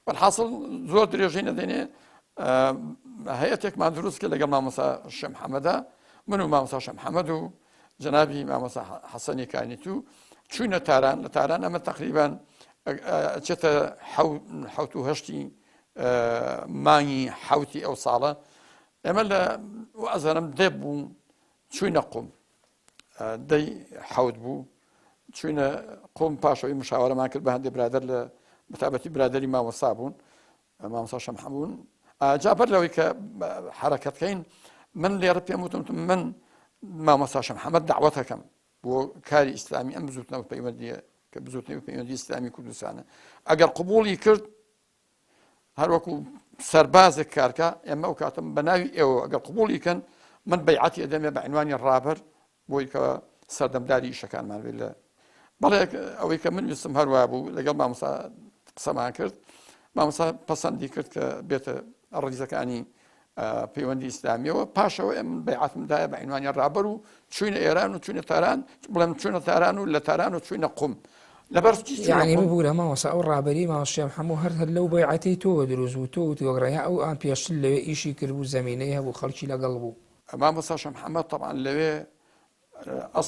بالحاصل زور دريجينا ديني هيئتك مع دروس كده قبل ما مسا الشيخ محمد منو ما مسا الشيخ محمد جنابي ما مسا حسني كانتو شوينا تاران أما تقريبا جت حوتو هشتي ماني حوتي أو صالة أما وأزرم دبو شوينا قوم دي حوت بو شوينا قوم باشوي مشاورة ما كل بهندي برادر بتابتي برادري ما وصابون ما وصاش محمون جابر لو حركة كين من اللي ربي يموت من ما وصاش محمد دعوتها كم وكاري إسلامي أم بزوتنا وبيمدي كبزوتنا وبيمدي إسلامي كل سنة أجر قبولي كرد هر وكو سربازك كاركا أما وكاتم بناوي أو أجر قبولي كان من بيعتي أدمي بعنوان الرابر بويك سردم داري شكان مال بالله بەڵێ ئەوەی کە من ویستم هەروە بوو لەگەڵ مامۆستا قسەمان کرد مامۆستا پەسەندی کرد کە بێتە ڕیزەکانی پەیوەندی ئیسلامیەوە پاشەوە ئێمە بەیعەتمدایە بە عنوانی ڕابەر و چوینە ئێران و چوینە تاران بڵێم چوینە تاران و لە تاران و چوینە قوم لەبەر یعنی ببوو لە مامۆستا ئەو ڕابەری مامۆستای هەموو هەر لەو بەیعەتی تۆ دروست بوو تۆ وەگڕەیە ئەو ئان پێشتر لەوێ ئیشی کردبوو زەمینەی هەبوو خەڵکی لەگەڵ بوو مامۆستا شێخ محەممەد تەبعاً لەوێ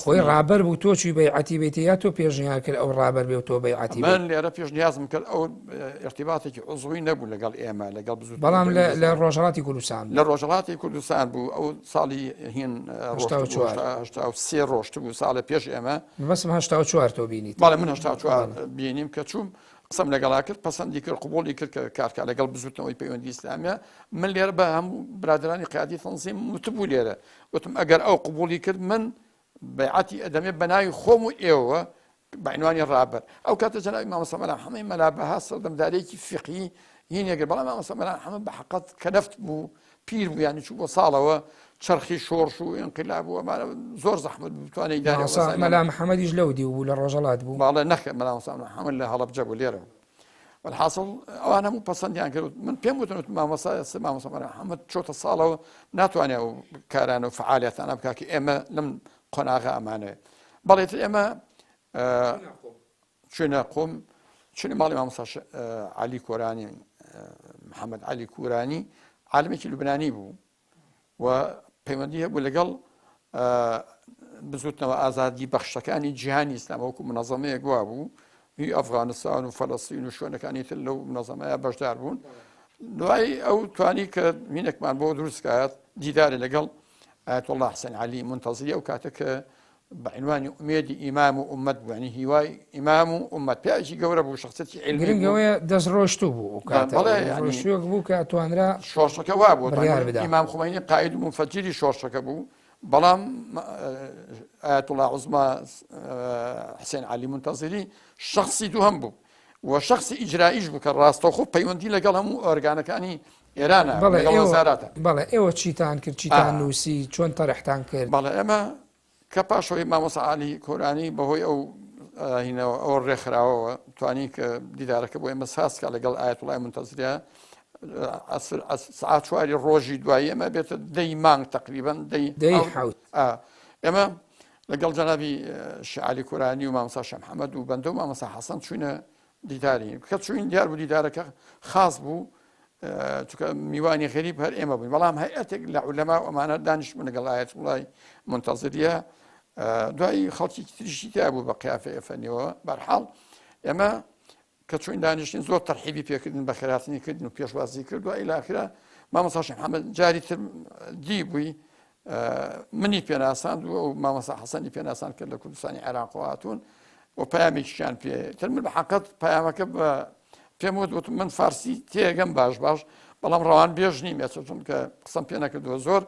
خۆی ڕابەر بوو تۆ چوی بەیعەتی بێتی یا تۆ پێشنیار کرد ئەو ڕابەر بێ و تۆ بەیعەتی من لێرە پێشنیازم کرد ئەو ارتباطێکی عوزوی نەبوو لەگەڵ ئێمە لەگەڵ بزوو بەڵام لە ڕۆژهەڵاتی کوردستان لە ڕۆژهەڵاتی کوردستان بوو ئەو ساڵی هین 1970 ڕۆژت بوو ساڵە پێش ئێمە بەسم 1970 تۆ بینیت بەڵێ من 1970 بینیم کە چوم قسەم لەگەڵا کرد پەسەندی کرد قبوڵی کرد کە کارکە لەگەڵ بزوتنەوەی پەیوەندی ئیسلامیە من لێرە بە هەموو برادرانی قیادی تەنزیم وتبوو لێرە وتم ئەگەر ئەو قبوڵی کرد من بيعتي أدمي بناي خوم إيوه بعنوان الرابر أو كانت جناب إمام صلى الله عليه وسلم ملابها صدم داريك فقهي هين يقول بلا إمام صلى الله عليه وسلم بحقت كنفت بو بير بو يعني شو وصالة وشرخي شورش وانقلاب وما زور زحمة بتواني داري ملا محمد يجلودي ولا الرجلات بو والله نخ ملا صلى الله عليه وسلم له هلب جابوا ليره والحاصل أنا مو بصندي يعني من بيموتون ما مصا ما صلى الله عليه وسلم شو تصالة ناتواني وكاران وفعاليات أنا بكاكي إما لم قناغة أمانة بليت إما شنو قوم شنو مالي ما مصاش علي كوراني محمد علي كوراني عالمي لبناني بو وبيمنديه بو لقل بزوتنا وآزادي بخشكاني جهاني إسلام وكو منظمة قوابو هي أفغانستان وفلسطين وشون كان يتلو منظمة بشدار بون دواي أو تواني كمينك مان بو دروس كات ديداري لقل آية الله حسن علي منتظرية وكاتك بعنوان أميدي إمام أمة يعني هواي إمام أمة بيأجي قوربو شخصيتي علمي قرين قوية دز روشتو بو وكاتا روشتو بو كاتوانرا شورشك وابو إمام خميني قائد منفجري شورشك بو بلام آية الله عظمى حسين علي منتظري شخصي دوهم بو وشخص إجرائيش بو كالراستو خوب بيوندي لقلهم أرقانا كاني إيرانا بەڵێ ئێوە چیتان کرد چیتان نووسی چۆن تەرەحتان کرد بەڵێ ئەمە کە پاشەوەی مامۆستا عالی کۆرانی بەهۆی ئەو هینەوە ئەو ڕێکخراوەوە توانی کە دیدارەکە بۆ ئێمە ساسکە لەگەڵ ئایەت وڵای منتەزریە سعات چواری ڕۆژی دوایی ئەمە بێتە دەی مانگ تقریبەن دەی حەوت ئێمە لەگەڵ جەنابی شعالی کۆرانی و مامۆستا شێخ محەممەد و بەندە و مامۆستا حەسەن چوینە دیداری کە چوین دیار بوو دیدارەکە خاص بوو چونکە میوانی غەریب هەر ئێمە بووین بەڵام هەیئەتێک لە عولەما و ئەمانە دانیشتبوون لەگەڵ ئایەت وڵای منتەزریە دوای خەڵکی تریشی تیا بوو بە قیافەیە فەنیەوە بەرحاڵ ئێمە کە چوین دانیشتین زۆر تەرحیبی پێکردن بە خێراتنیکردن و پێشوازی کرد دوای ئیلاخرە مامۆستا شێخ محەممەد جاری تر دی بووی منی پێناساند و مامۆستا حەسەنی پێناسان کرد لە کوردستانی عێراق هاتوون و پەیامێکیشیان پێ تر من بە حەقیقەت پەیامەکە بە پێم وت من فارسی تێگەم باش بەڵام ڕەوان بێژ نیمە چون کە قسەم پێ نەکردووە زۆر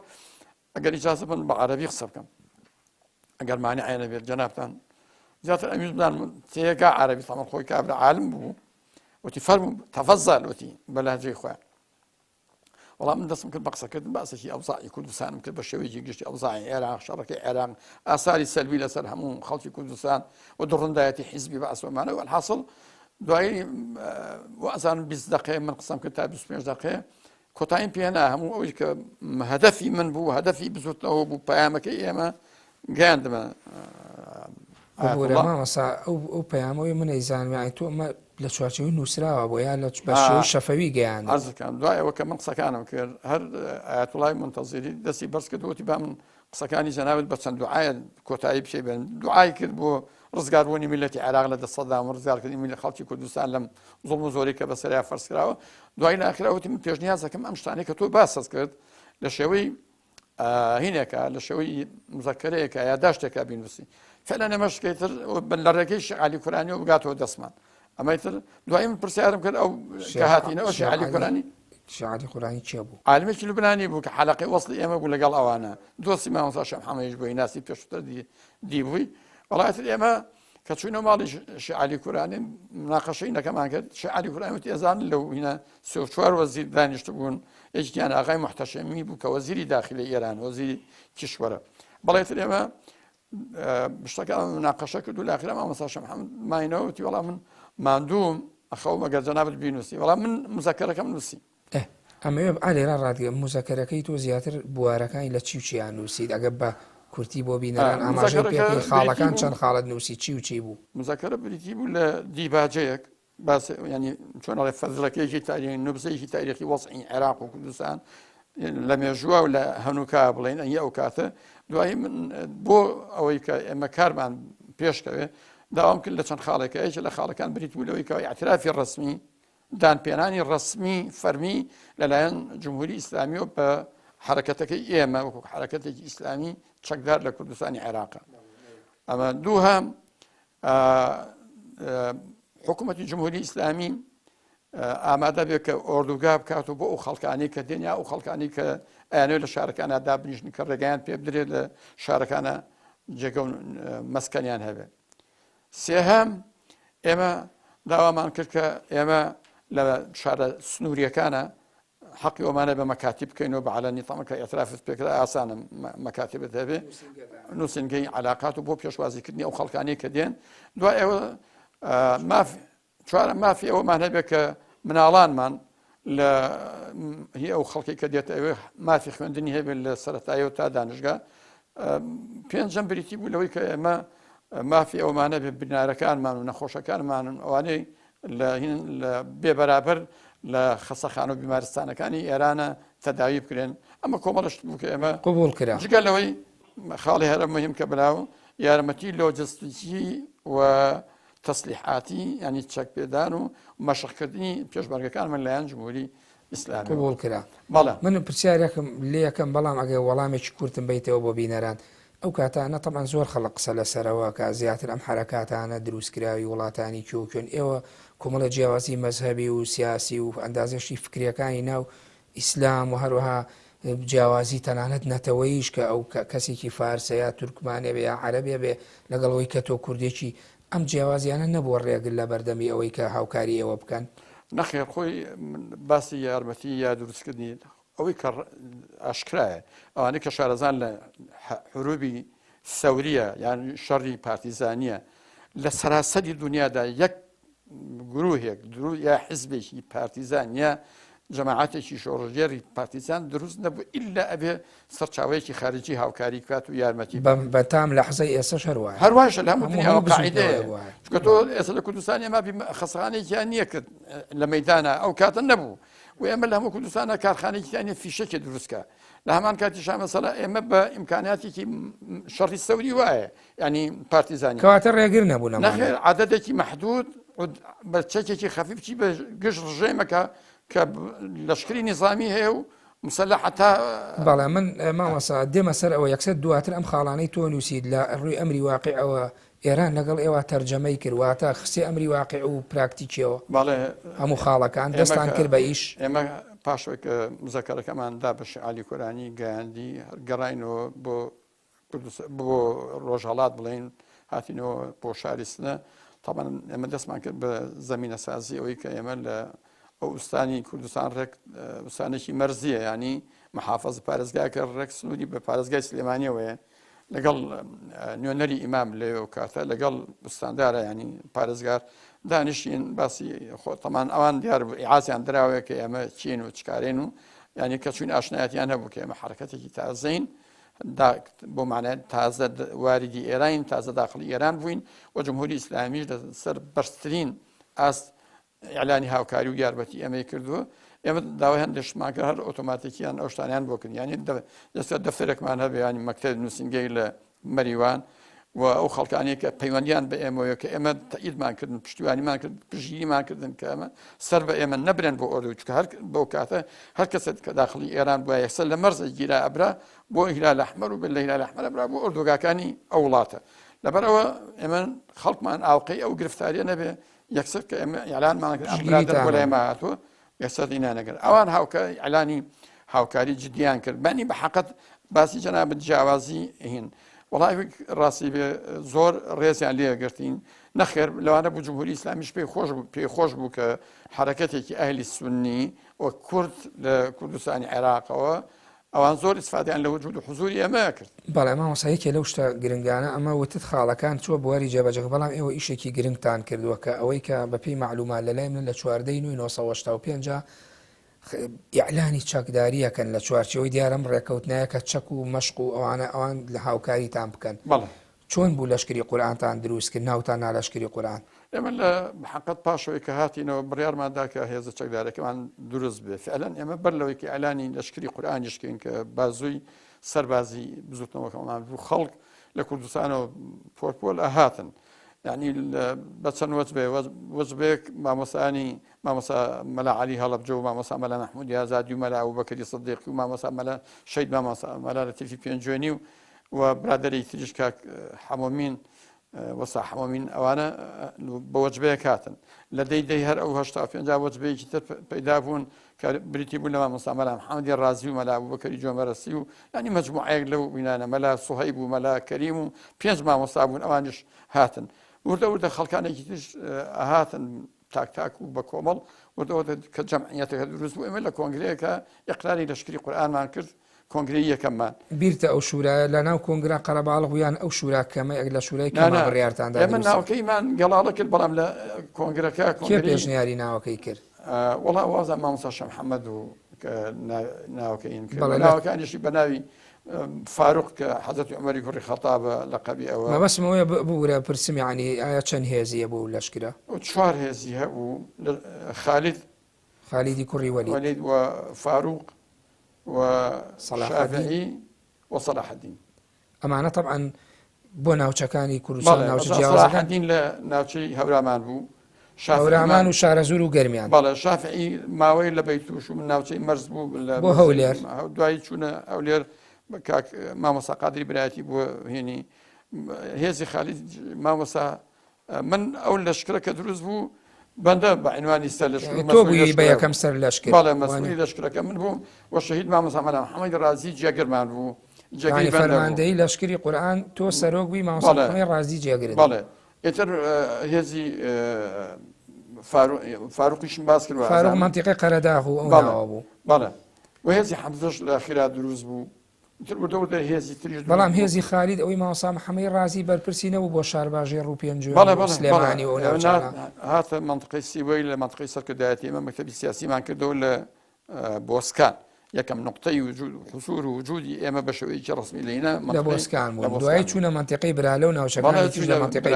ئەگەر ئیجازە بن بە عەرەبی قسە بکەم ئەگەر مانع نەبێت جەنابتان زیاتر ئەمویست بدان تێگا عەرەبی تەمەن خۆی کابرا عالم بوو وتی فەرموو تەفەزەل وتی بە لەهجەی خۆیان وەڵام من دەستم کرد بە قسەکردن باسێکی ئەوزاعی کوردستانم کرد بە شێوەیەکی گشتی ئەوزاعی عێراق شەڕەکەی عێراق ئاساری سەلبی لەسەر هەموو خەڵکی کوردستان و دوڕندایەتی حیزبی بەئسۆمانە والحاصل دوایی وەزانم 20 دقەیە من قسەم کرد تا 25 دقەیە کۆتاییم پێنا هەموو ئەوەی کە هەدەفی من بوو هەدەفی بزوتنەوە بوو پەیامەکەی ئێمە گەیاندمە مامەسا ئەو پەیامەوەی من ئەیزانانی تۆ ئەمە لە چوارچەوەی نووسراوە بۆ یان لە بەشێوەی شەفەوی گەیان ئەرزەکەم دوایەوە کە من قسەکانم کرد هەر ئایەتوڵای منتەزیری دەستی بەرز کردوەتی با من قسەکانی جەنابەت بە چەند دوعایە کۆتایی بچێ بێن دوعای کرد بۆ ڕزگاربوونی میلەتی عێراق لە دەسەدام و ڕزگارکردنی میلەتی خەڵکی کوردستان لەم زوڵم و زۆری کە بەسەریا فەرزکراوە دوای لە ئاخرەوەتی من پێشنیاز دەکەم ئەم شتانەی کە تۆ باسەت کرد لە شێوەی هینێکە لە شێوەی مزەکەرەیەکە یا داشتێکە بینوسی فعلا ئەمەشکەیتر لە ڕێگەی شعالی کورانی و بگاتەوە دەستمان ئەمەیتر دوایی من پرسیارم کرد ئەو کە هاتینەوە شعالی کورانی شعالی قورانی چێ بوو عالمێکی لوبنانی بوو کە حەلەقەی وەصلی ئێمە بوو لەگەڵ ئەوانە دۆستی مامۆستا شەمحەمەدیش بووی ناسی پێشتر دیبووی وەڵاتر ئێمە کە چوونە ماڵی شعالی کورانی مناقەشەی نەکەمان کرد شعالی کورانی وتی ئێزان لەو هینە 34 وەزیر دانیشت بوون یەکیان ئاغای محتەشەمی بوو کە وەزیری داخلی ئێران وەزیری کیشوەرە بەڵێتر ئێمە شتەکە مناقەشە کرد و لە ئاخرە مامۆستا شەمحەمەد ماینەوە وتی وەڵام من ماندووم ئەخەو مەگەر جەنابەت بینوسی وەڵام من مزەکەرەکەم نووسی ئەمەوێ ئالێرا ڕادگە مزەکەرەکەی تۆ زیاتر بوارەکانی لە چی و چیان نووسیت ئەگە بە کورتی بۆ بینەران ئاماژە پێکەی خاڵەکان چەند خاڵت نووسی چی و چی بوو مزەکەرە بریتی بوو لە دیباجەیەک باس ینی چۆنەڵێ فەزلەکەیەکی تاریخی نوبزەیەکی تاریخی وەزعی عێراق و کوردستان لە مێژووە و لە هەنووکا بڵێن ئەی ئەو کاتە دوایی من بۆ ئەوەی کە ئێمە کارمان پێشکەوێ داوام کرد لە چەند خاڵێکە یەکێک لە خاڵەکان بریت بوو لەوەی کە ئاعترافی ڕسمی دانپێنانی ڕسمی فەرمی لەلایەن جمهوری ئیسلامی و بە حرەکەتەکەی ئێمە وەکو حرەکەتێکی ئیسلامی چەکدار لە کوردستانی عێراقە ئەمە دووهەم حکوومەتی جمهوری ئیسلامی ئامادە بێت کە ئۆردوگا بکات و بۆ ئەو خەڵکانی کە دێنیا ئەو خەڵکانی کە ئەیانەوێت لە شارەکانە دابنیشن کە ڕێگەیان پێ بدرێت لە شارەکانە جێگە و مەسکەنیان هەبێت سێهەم ئێمە داوامان کرد کە ئێمە لە شارە سنووریەکانە حەقی ئەومانە بە مەکاتیب بکەینەوە بە عەلەنی تەمەن کە ئێترافت پێکرا ئاسانە مەکاتیبت هەبێ نووسنگەی عەلاقات و بۆ پێشوازیکردنی ئەو خەڵکانی کە دێن دوای ئێوە چوارە مافی ئەوەمان هەبێت کە مناڵانمان لە هی ئەو خەڵکی کە دێتە ئەوێ مافی خوێندنی هەبێت لە سەرەتاییەوە تا دانشگا پێنجەم بریتی بوو لەوەی کە ئێمە مافی ئەومانە بێ بنارەکانمان و نەخۆشەکانمان ئەوانەی لە بێبەرابەر لە خەسەخانە و بیمارستانەکانی ئێرانە تەداوی بکرێن ئەمە کۆمەڵشت بوو کە ئێمە قبول کرا جگە لەوەی خاڵی هەرە مهم کە بلاو یارمەتی لۆجستیکی و تەسلیحاتی ینی چەک پێدان و مەشقکردنی پێشمەرگەکانمان لایەن جمهوری ئیسلامی قبول کرا بەڵێ من پرسیارێکم لێ یەکەم بەڵام ئەگەر وەڵامێکی کورتم بیتەوە بۆ بینەران ئەو کاتانە تەمان زۆر خەڵق قسە لەسەرەوە کە زیاتر ئەم حرەکاتانە دروستکراوی وڵاتانی کێوکێن ئێوە کۆمەڵە جیاوازی مەزهەبی و سیاسی و ئەندازێشی فکریەکانی ناو ئیسلام و هەروەها جیاوازی تەنانەت نەتەوەیش کە ئەو کەسێکی فارسە یا تورکمانێ بێ یا عەرەبێ بێ لەگەڵەوەی کە تۆ کوردێکی ئەم جیاوازیانە نەبووە ڕێگر لە بەردەمی ئەوەی کە هاوکاری ئێوە بکەن نەخێر خۆی باسی یارمەتی یا دروستکردنی ئەوەی کە ئاشکرایە ئەوانەی کە شارەزان لە حروبی سەوریە یان شەڕی پارتیزانیە لە سەراسەری دنیادا یەک گروهێک یا حیزبێکی پارتیزان یا جەماعەتێکی شۆڕژێری پارتیزان دروست نەبوو ئیلا ئەبێ سەرچاوەیەکی خارجی هاوکاری کات و یارمەتی بەتام لە حەزەی ئێستا هەروایە هەروایشە لە هەموو دنیاوە قاعیدەیە چونکە تۆ ئێستا لە کوردستان ئێمە خەسەخانەیەکیان نییە کرد لە مەیدانە ئەو کاتە نەبوو و ئێمە لە هەموو کوردستانە کارخانەیەکیان فیشەکێ دروستکە لە هەمان کاتیشا مەسەلا ئێمە بە ئیمکاناتێکی شەڕی سەوری وایە ینی پارتیزانی کەواتە ڕێگر نەبوو نەخێر عادەتێکی مەحدود بە چەکێکی خەفیفچی بە گشت ڕژێمەکە کە لەشکری نظامی هەیە و مسلح تا بەڵێ من مامەسا دێمە سەر ئەوە یەکسەر دواتر ئەم خاڵانەی تۆ نووسید لە ڕووی ئەمری واقعەوە ئێران لەگەڵ ئێوە تەرجەمەی کردواتە خسێ ئەمری واقع و پراکتیکیەوە بەڵێ هەموو خاڵەکان دەستان کرد بە ئیش ئێمە پاشەوەی کە مزەکەرەکەماندا بە شعالی کۆرانی گەیاندی گەڕینەوە بۆ ڕۆژهەڵات بڵێن هاتینەوە بۆ شاری سنە تاڵان ئێمە دەستمان کرد بە زەمینە سازی ئەوەی کە ئێمە لە ئەو ئوستانی کوردستان ڕێک وسانێکی مەرزیە ینی محافظ پارێزگاکە ڕێک سنووری بە پارێزگای سلێمانیەوەیە لەگەڵ نوێنەری ئیمام لێ و کاتە لەگەڵ وستاندارە ینی پارێزگار دانیشتین باسی تەمان ئەوان دیار ئیعازیان دراوەیە کە ئێمە چین و چکارێن و ینی کە چوین ئاشنایەتیان هەبوو کە ئێمە حرەکەتێکی تازەین بۆ مانایەت تازە واریدی ئێران تازە داخلی ئێران بووین و جمهوری ئیسلامیش لەسەر بەرزترین ئاست ئیعلانی هاوکاری و یارمەتی ئێمەی کردووە ئێمە داوای هەندێک شتمانکە هەر ئۆتۆماتیکیان ئەو شتانیان بۆ کرد ینی دەستە دەفتەرێکمان هەبێ ینی مەکتەب نووسینگەی لە مەریوان و ئەو خەڵکانی کە پەیوەندیان بە ئێمەوە کە ئێمە تەئیدمان کردن پشتیوانیمان کرد پژگیریمان کردن کە ئەمە سەر بە ئێمە نەبرێن بۆ ئۆردو چکە هەر بەو کاتە هەر کەسێک کە داخلی ئێران بووە یەکسەر لە مەرزە گیرا ئەبرا بۆ هیلال ئەحمەر و بە لە هیلال ئەحمەر ئەبرا بۆ ئۆردوگاکانی ئەو وڵاتە لەبەرەوە ئێمە خەڵکمان ئاڵقەی ئەو گرفتاریە نەبێ یەکسەر کە ئێمە ئیعلانمان کرد ئەم برادەر بۆ لایمە هاتووە یەکسەر ئینانەگەر ئەوان ئیعلانی هاوکاری جدیان کرد بەنی بە حەقەت باسی جەنابەت جیاوازی هین وڵای ڕاستی بێ زۆر ڕێزیان لێگرتین نەخێر لەوانە بوو جمهوری ئیسلامیش پێی خۆش بوو کە حرەکەتێکی ئەهلی سونی و کورد لە کوردستانی عێراقەوە ئەوان زۆر ئیسفادیان لە وجود و حضوری ئێمە کرد بەڵێ مامۆسایەکێ لەو شتە گرنگانە ئەمە وتت خاڵەکان چوە بواری جێبەجێ بەڵام ئێوە ئیشێکی گرنگتان کردووە کە ئەوەی کە بەپێی معلومات لەلای من لە 14/1985 ئیعلانی چەکداریەکەن لە چوارچەوەی دیارەم ڕێکەوتنایە کە چەک و مەشق و ئەوان لە هاوکاریتان بکەن چۆن بوو لەشکری قورئانتان دروست کرد ناوتان نالەشکری قورئان ئێمە لە حقیقەت پاشەوەی کە هاتینەوە بڕیارماندا کە هێزە چەکدارەکەمان دروست بێ فعلەن ئێمە بەر لەوەی کە ئیعلانی لەشکری قورئانیشکەین کە بازووی سەربازی بزوتنەوەکەمان بوو خەڵک لە کوردستانەوە پۆرپۆل ئەهاتن یعنی بە چەند وەجبێک مامۆسا مەلا عەلی هەڵەبجە و مامۆسا مەلا مەحموودی ئازادی و مەلا ئەبوبەکری سیدیقی و مامۆسا مەلا شەید مامۆسا مەلا لەتیفی پێنجوێنی و برادەری تریش کاک حەمۆمین وەسا حەمۆمین ئەوانە بە وەجبەیەک هاتن لە دەی هەر ئەو 85 وەجبەیەکی تر پەیدا بوون کە بریتی بوون لە مامۆستا مەلا محەممەدی ڕازی و مەلا ئەبوبەکری جۆمەرەسی و ینی مەجموعەیەک لەو بینانە مەلا سوهەیب و مەلا کەریم و 5 مامۆستا بوون ئەوانش هاتن وردە خەڵکانێکی تر هاتن تاک و بە کۆمەڵ وردەوە کە جەمعیەتەکە دروست بوو ئێمە لە کۆنگرەیەکە ئیقراری لەشکری قورئانمان کرد کۆنگرەی یەکەممان بیرتە ئەو شورایە لە ناو کۆنگرا قەرەباڵغ یان ئەو شورا کەمە لە شورای کەمە بڕیارتاندا ئێمە ناوکەیمان گەڵاڵە کرد بەڵام لە کۆنگرەکە کێ پێشنیاری ناوەکەی کرد وەڵا وازە مامۆستا شەح محەممەد و ناوکەین کرد ناوەکانیشی بە ناوی فاروق کە حەزەتی عومەری کوڕی خەتابە لەقەبی ئەوە مەبەستمەوەیە بورە پرسم یعنی ئایا چەند هێزیە بۆ لەشکرە 4 هێزی هەبوو خالیدی کوڕی وەلید و فاروق وشافعی وصلاح الدین ئەمانە طبعا بۆ ناوچەکانی کوردستان ناوچە جیاوازەکان لە ناوچەی هەورامان بوو هەورامان و شارەزور و گەرمیان بەڵێ شافعی ماوەی لە بەیتوش و من ناوچەی مەرز بوو بۆ هەولێر دوایی چوونە ئەولێر کاک مامۆستا قادری برایەتی بووە هێنی هێزی خالید مامۆستا من ئەو لەشکرە کە دروست بوو بەندە بە عنوانی سەر لەشکر تۆ بووی بە یەکەم سەر لەشکر بەڵێ مەسئولی لەشکرەکە من بووم و شەهید مامۆستا مەلا محەممەدی ڕازی جێگرمان بوو فەرماندەی لەشکری قورئان تۆ سەرۆک بووی مامۆستا محەممەدی ڕازی جێگرت بەڵێ ئێتر هێزی فاروقیشم باس کرد فاروق مەنتیقەی قەرەداغ و ئەو ناوە بوو بەڵێ و هێزی حەمزەش لە ئەخیرا دروست بوو بەڵام هێزی خالید ئەوەی مامۆستا محەممەدی ڕازی بەرپرسی نەبوو بۆ شارباژێر و پێنجوێن سلێمانی و هاتە منطقەی سیوەی لە منطقەی سەرکردایەتی ئێمە مەکتەبی سیاسیمان کردەوە لە بۆسکان یەکەم نقطەی حضور و وجودی ئێمە بە شێوەیەکی ڕسمی لێنە لە بۆسکان بوو دوای چوونە منطقەی برالە و ناوچەکانی تریش لە منطقەی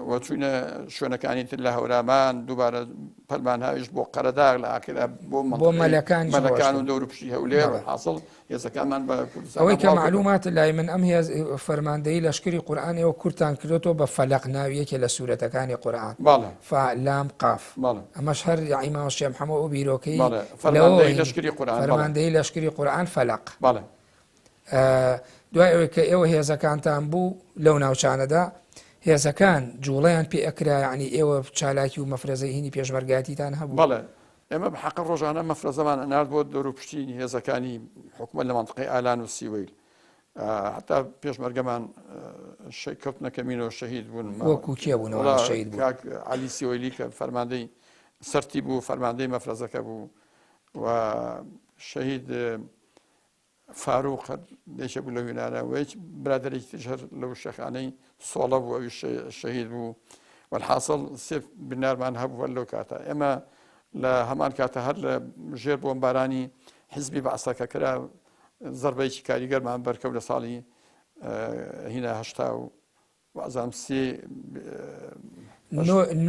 و چوونە شوێنەکانی تر لە هەورامان دووبارە پەلمان هاویش بۆ قەرەداغ لە ئاخرا بۆ مەلەکان و دەوروپشی هەولێر حاصڵ هێزەکانمان بە کوردستان ئەوەی کە معلومات لای من ئەم هێز فەرماندەی لەشکری قورئان ئێوە کورتان کردوەوە بە فەلەق ناویەکێ لە سوورەتەکانی قورئان فالام قاف ئەمەش هەر ئیمام شێخ محەممەد و بیرۆکەی فەرماندەی لەشکری قورئان فەلەق دوای ئەوەی کە ئێوە هێزەکانتان بوو لەو ناوچانەدا هێزەکان جوڵەیان پێ ئەکرا یعنی ئێوە چالاکی و مەفرەزەی هینی پێشمەرگاتیتان هەبوو بەڵێ ئێمە بەحەق ڕۆژانە مەفرەزەمان ئەنارد بۆ دەور و پشتی هێزەکانی حکومەت لە منطقەی ئالان و سیوەیل حتا پێشمەرگەمان کەوتنەکەمینەوە شەهید بوون وەکو کێ بوونەوە شەهید بوون کاک عەلی سیوەیلی کە فەرماندەی سەرتی بوو فەرماندەی مەفرەزەکە بوو و شەهید فاروق لێشە بوو لە وێنانە و هیچ برادێکی تریش هەر لەو شەخانەی سۆڵە بوو ئەوی شەهید بوو والحاصل سێ بنارمان هەبووە لەو کاتە ئێمە لە هەمان کاتە هەر لە ژێر بۆمبارانی حیزبی بەعسەکە کرا زەربەیەکی کاریگەرمان بەرکەوت لە ساڵی هینە هەشتا و وازام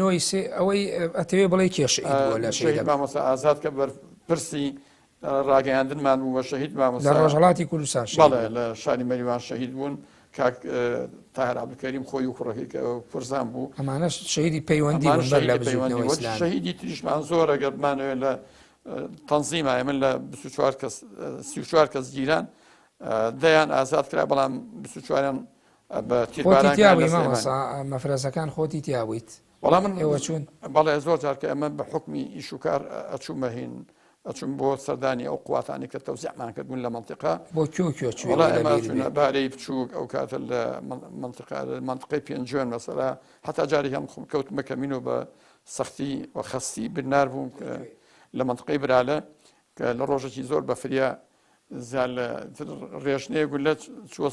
نۆی سێ ئەوەی ئەتەوێ بڵێ کێ شەهید بووە لە شەهید مامۆستا ئازاد کە بەرپرسی ڕاگەیاندنمان بوو وە شەهید مامۆستا لە ڕۆژهەڵاتی کوردستان بەڵێ لە شاری مەریوان شەهید بوون کاک تاهر عەبدولکەریم خۆی و کوڕەکەی کە کوردستان بوو ئەمانەش شەهیدی پەیوەندی بوون بەر لە بزوتنەوەی ئیسلامی شەهیدی تریشمان زۆر ئەگەر بمانەوێت لە تەنزیمە من لە 24 کەس گیران دەیان ئازاد کرا بەڵام 24یان بە تیرباران مەفرەزەکان خۆتی تیابوویت وەڵام من ئێوە چوون بەڵێ زۆر جار کە ئەمە بە حکمی ئیش و کار ئەچوومە هین ئەچوون بۆ سەردانی ئەو قواتانی کە تەوزیعمان کردبوون لە منطقە بۆ کێ وڵای بارەی بچووک ئەو کاتە لە منطقەی پێنجوێن مەسەلا حتا جارێکیان کەوتمە کەمینەوە بە سەختی و خەستی بنار بوون لە منطقەی برالە کە لە ڕۆژێکی زۆر بەفریا ڕێژنەیە گول لە چوە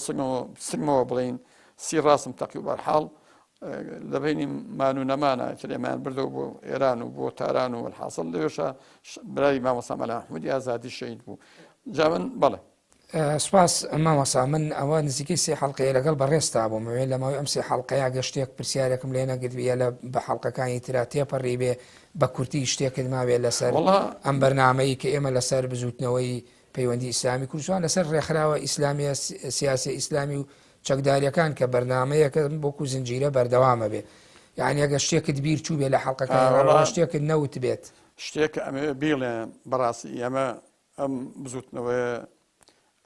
سنگمەوە بڵین سی ڕاستم تەقی و بەرحاڵ لە بینی مان و نەمانە ترێمان بردەوە بۆ ئێران و بۆ تاران و الحاصل لەوێشە برای مامۆستا مەلا محمودی ئازادی شەهید بوو جا من بەڵێ سپاس مامۆستا من ئەوە نزیکەی سێ حەڵقەیە لەگەڵ بەڕێستا بووم ئەوێ لەماوەی ئەم سێ حەڵقەیە گەشتێک پرسیارێکم لێ نەگرتویە لە بە حەڵقەکانی ترا تێپەڕی بێ بە کورتی شتێکت ماوێت لەسەر ئەم بەرنامەی کە ئێمە لەسەر بزوتنەوەی پەیوەندی ئیسلامی کوردستان لەسەر ڕێکخراوە ئیسلامی سیاسی ئیسلامی و چەکداریەکان کە بەرنمەیەکە بۆکو زنجیرە بەردەوامە بێ یعنی ئەگە شتێکت بیر چوو بێ لە حەڵقەکان شتێکت نەوت بێت شتێک ئەمە بیڵێ بەڕاستی ئەمە ئەم بزوتنەوەی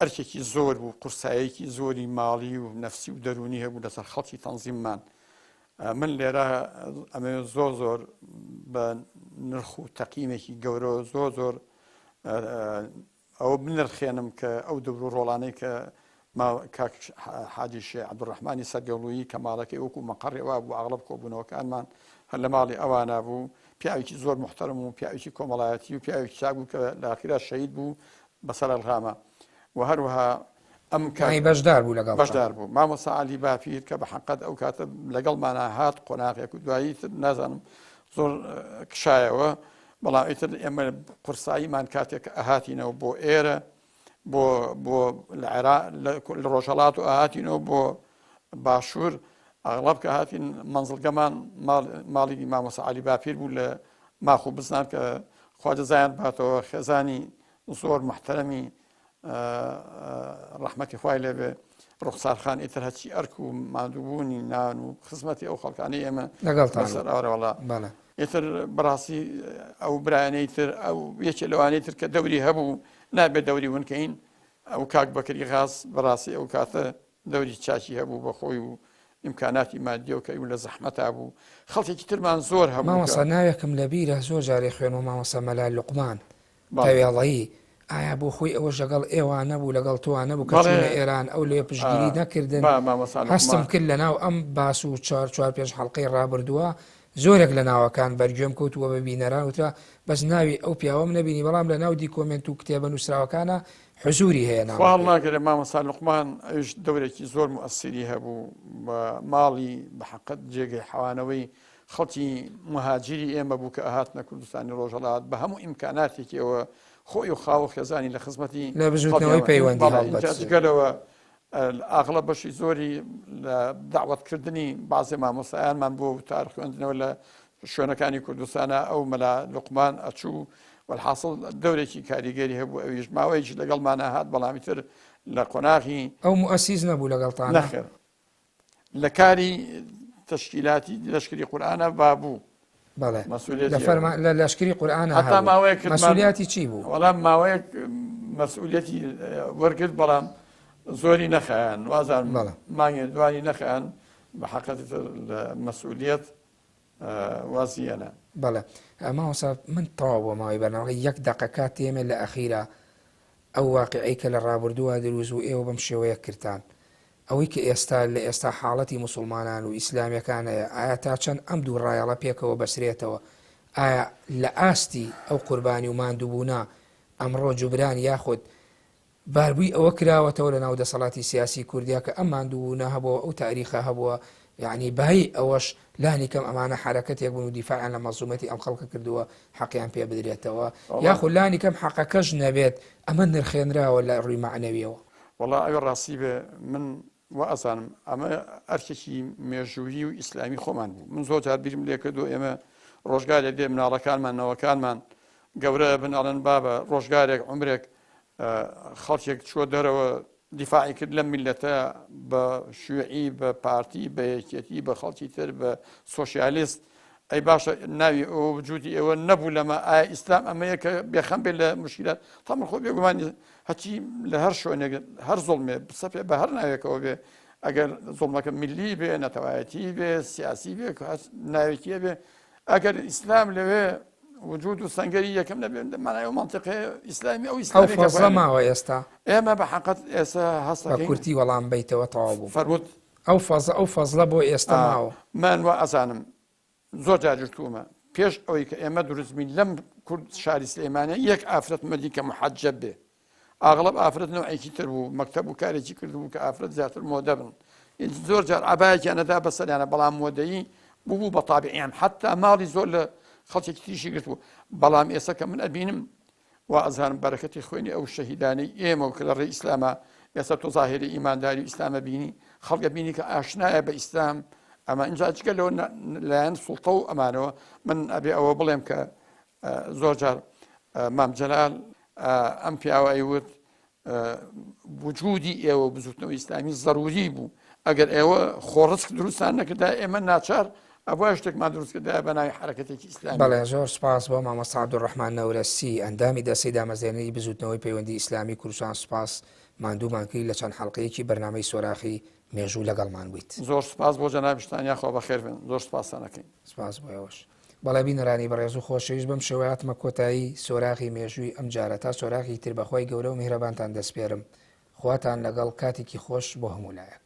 ئەرکێکی زۆر بوو قورسایەکی زۆری ماڵی و نەفسی و دەرونی هەبوو لەسەر خەڵکی تەنزیممان من لێرە ئەمە زۆر بە نرخ و تەقیمێکی گەورە زۆر ئەوە بنرخێنم کە ئەو دەور و ڕۆڵانەی کە کاک حاجی شێخ عەبدوڕەحمانی سەرگەڵوویی کە ماڵەکەی وەکو مەقەڕێوا بوو ئاغڵب کۆبوونەوەکانمان هەر لە ماڵی ئەوانە بوو پیاوێکی زۆر محتەرم و پیاوێکی کۆمەڵایەتی و پیاوێکی چاک بوو کە لە ئاخیرا شەهید بوو بەسەر ئەلغامە و هەروەها ئەم بەشدار بوو لەگەڵ بەشدار بوو مامۆستا عەلی بافیر کە بە حەقەت ئەو کاتە لەگەڵمانە هات قۆناغێک و دوایی تر نازانم زۆر کشایەوە بەڵام ئیتر ئێمە قورساییمان کاتێک ئەهاتینەوە بۆ ئێرە بۆ لە ڕۆژهەڵات و ئاهاتینەوە بۆ باشوور ئەغڵب کە هاتین مەنزڵگەمان ماڵی مامۆستا عەلی بافیر بوو لە ماخ و بزنان کە خواجەزایان باتەوە خێزانی زۆر محتەرەمی ڕەحمەتی خوای لێبێ ڕوخسارخان ئیتر هەچی ئەرک و مادووبوونی نان و خزمەتی ئەو خەڵکانی ئێمە لەگەڵ ئەوڕەوەڵا ئیتر بەڕاستی ئەو برایانەی تر ئەو یەکێ لەوانەی تر کە دەوری هەبوو نابێت دەوری ونکەین ئەو کاک بەکری غاز بەڕاستی ئەو کاتە دەوری چاچی هەبوو بە خۆی و ئیمکاناتی مادیەوەکەی و لە زەحمەتا بوو خەڵکێکی ترمان زۆر هەبوو مامۆستا ناوێکم لە بیرە زۆر جارێ خوێنەوە مامۆستا مەلا لوقمان تەوێڵەیی ئایا بۆ خۆی ئەوەش لەگەڵ ئێوان نەبوو لەگەڵ توان نەبوو کە چونە ئێران ئەو لێ پشگیری نەکردن هەستم کرد لە ناو ئەم باس و 4-5 حەڵقەی ڕابردووە زۆرێک لە ناوەکان بەرگوێم کەوتووە بە بینەران وترا بەس ناوی ئەو پیاوەم نەبینی بەڵام لە ناو دیکۆمنت و کتێبە نووسراوەکانە حزوری هەیە خواڵ ناکرێت مامۆستا لوقمان ئەوش دەورێکی زۆر موەسیری هەبوو بە ماڵی بە حەقەت جێگەی حەوانەوەی خەڵکی مهاجری ئێمە بوو کە ئاهاتنە کوردستانی ڕۆژهەڵات بە هەموو ئیمکاناتێکیەوە خۆی و خاو خێزانی لە خزمەتی لە بزوتنەوەی پەیوەندیگەلەوە ئاغڵە بەشی زۆری لە داوەتکردنی بازێ مامۆستایانمان بۆ وتار خوێندنەوە لە شوێنەکانی کوردستانە ئەو مەلا لوقمان ئەچوو والحاصل دەورێکی کاریگەری هەبوو ئەویش ماوەیەکی لەگەڵمانە هات بەڵامی تر لە قۆناغی ئەو مؤسیس نەبوو لەگەڵتان نەخێر لە کاری تشکیلاتی لەشکری قورئانە بابوو بەڵێ لە لەشکری قورئانە هەتا ماوەیەک مەسئولیەتی چی بوو وەڵام ماوەیەک مەسئولیەتی وەرگرت بەڵام زۆری نەخایان وازان مانگێ دوانی نەخایان بە حەقەت لە مەسئولیەت وازیەنە بەڵێ ماوەسا من تەواو بۆ ماوەی بەرنامەکە یەک دەقەکە تێمێ لە ئەخیرە ئەو واقعەی کە لە ڕابردووە دروست و ئێوە بەم شێوەیە کردان ئەوەی کە ئێستا حاڵەتی موسڵمانان و ئیسلامیەکانەیە ئایا تا چەند ئەم دوو ڕایەڵە پێکەوە بەسرێتەوە ئایا لە ئاستی ئەو قوربانی و ماندووبوونا ئەمڕۆ جوبران یاخود باربووی ئەوە کراوەتەوە لە ناو دەسەڵاتی سیاسی کوردیا کە ئەم ماندووبوونا هەبووە ئەو تاریخە هەبووە یعنی بای ئەوەش لانی کەم ئەمانە حرەکەتێک بوون و دیفاعیان لە مەزومەتی ئەم خەڵکە کردووە حەقیان پێ بدرێتەوە یاخود لانی کەم حەقەکەش نەبێت ئەمە نرخێنراوە لە ڕووی معنەویەوە. وەڵا ئەوێ ڕاستی بێ من ئەزانم ئەمە ئەرکێکی مێژووی و ئیسلامی خۆمان بوو. من زۆر جار بیرم لێ کردو ئێمە ڕۆژگارێک دێ مناڵەکانمان نەوەکانمان گەورە بناڵن بابە ڕۆژگارێک عمرێک خەڵکێک چوە دەرەوە دیفاعی کرد لە میلەتە بە شوێعی بە پارتی بە یەکێتی بە خەڵکی تر بە سۆشیالیست ئەی باشە ناوی ئەوە وجودی ئێوە نەبوو لەمە ئایا ئیسلام ئەمەیە کە بێخەم بێت لە مشکلات تەمە خۆ بێگومانی هەچی لە هەر شوێنێک هەر زۆڵمێ بسەپێ بە هەر ناوێکەوە بێ ئەگەر زۆڵمەکە میلی بێ نەتەوایەتی بێ سیاسی بێ ناوێکیە بێ ئەگەر ئیسلام لەوێ وجود و سنگری یەکەم نەبێت مانای منطقه ئیسلامی ئەو ئیسلامی فەزڵە ماوە ئێستا ئێمە بە حەقەت ئێستا هەست بە کورتی وەڵام بیتەوە تەواو بوو فەرمووت ئەو فەزڵە بۆ ئێستا ماوە من وە ئەزانم زۆر جاجرتومە پێش ئەوەی کە ئێمە دروستبین لەم کورد شاری سلێمانە یەک ئافرەت مەدی کە محەجەب بێ ئاغڵب ئافرەت نەوعێکی تر بوو مەکتەب و کارێکی کردبوو کە ئافرەت زیاتر مۆدە بن زۆر جار عەبایەکیانەدا بەسەریانە بەڵام مۆدەیی بوو بە تابعیان حتا ماڵی زۆر لە خەڵکێکی تریشی گرتبوو بەڵام ئێستا کە من ئەبینم و ئەزانم بەرەکەتی خوێنی ئەو شەهیدانەی ئێمە و کە لە ڕێی ئیسلامە ئێستا تۆ زاهێری ئیمانداری و ئیسلامە بینی خەڵکە بینی کە ئاشنایە بە ئیسلام ئەمە اینجا چگە لەوە لایەن سوڵتە و ئەمانەوە من ئەبێ ئەوە بڵێم کە زۆر جار مام جەلال ئەم پیاوە ئەیوت وجودی ئێوە بزوتنەوە ئیسلامی ضروری بوو ئەگەر ئێوە خۆڕسک دروستان نەکردا ئێمە ناچار ئەوە شتێکمان دروستکردا بە ناوی حرەکەتێکی ئیسلامی. بەڵێ زۆر سپاس بۆ مامۆستا عەبدوڕەحمان نەورەسی ئەندامی دەستەی دامەزێنەری بزوتنەوەی پەیوەندی ئیسلامی کوردستان سپاس ماندوومان کرد لە چەند حەڵقەیەکی بەرنامەی سۆراخی مێژوو لەگەڵمان بوویت. زۆر سپاس بۆ جەنابشتانیا خۆ بەخێر بن زۆر سپاسانەکەین. سپاس بۆ ئێوەش. بەڵێ بینەرانی بەڕێز و خۆشەویست بەم شێوەیەتمە کۆتایی سۆراخی مێژووی ئەم جارە تا سۆراخی تر بەخۆی گەورە و میهرەبانتان دەسپێرم خواتان لەگەڵ کاتێکی خۆش بۆ هەموو لایەک.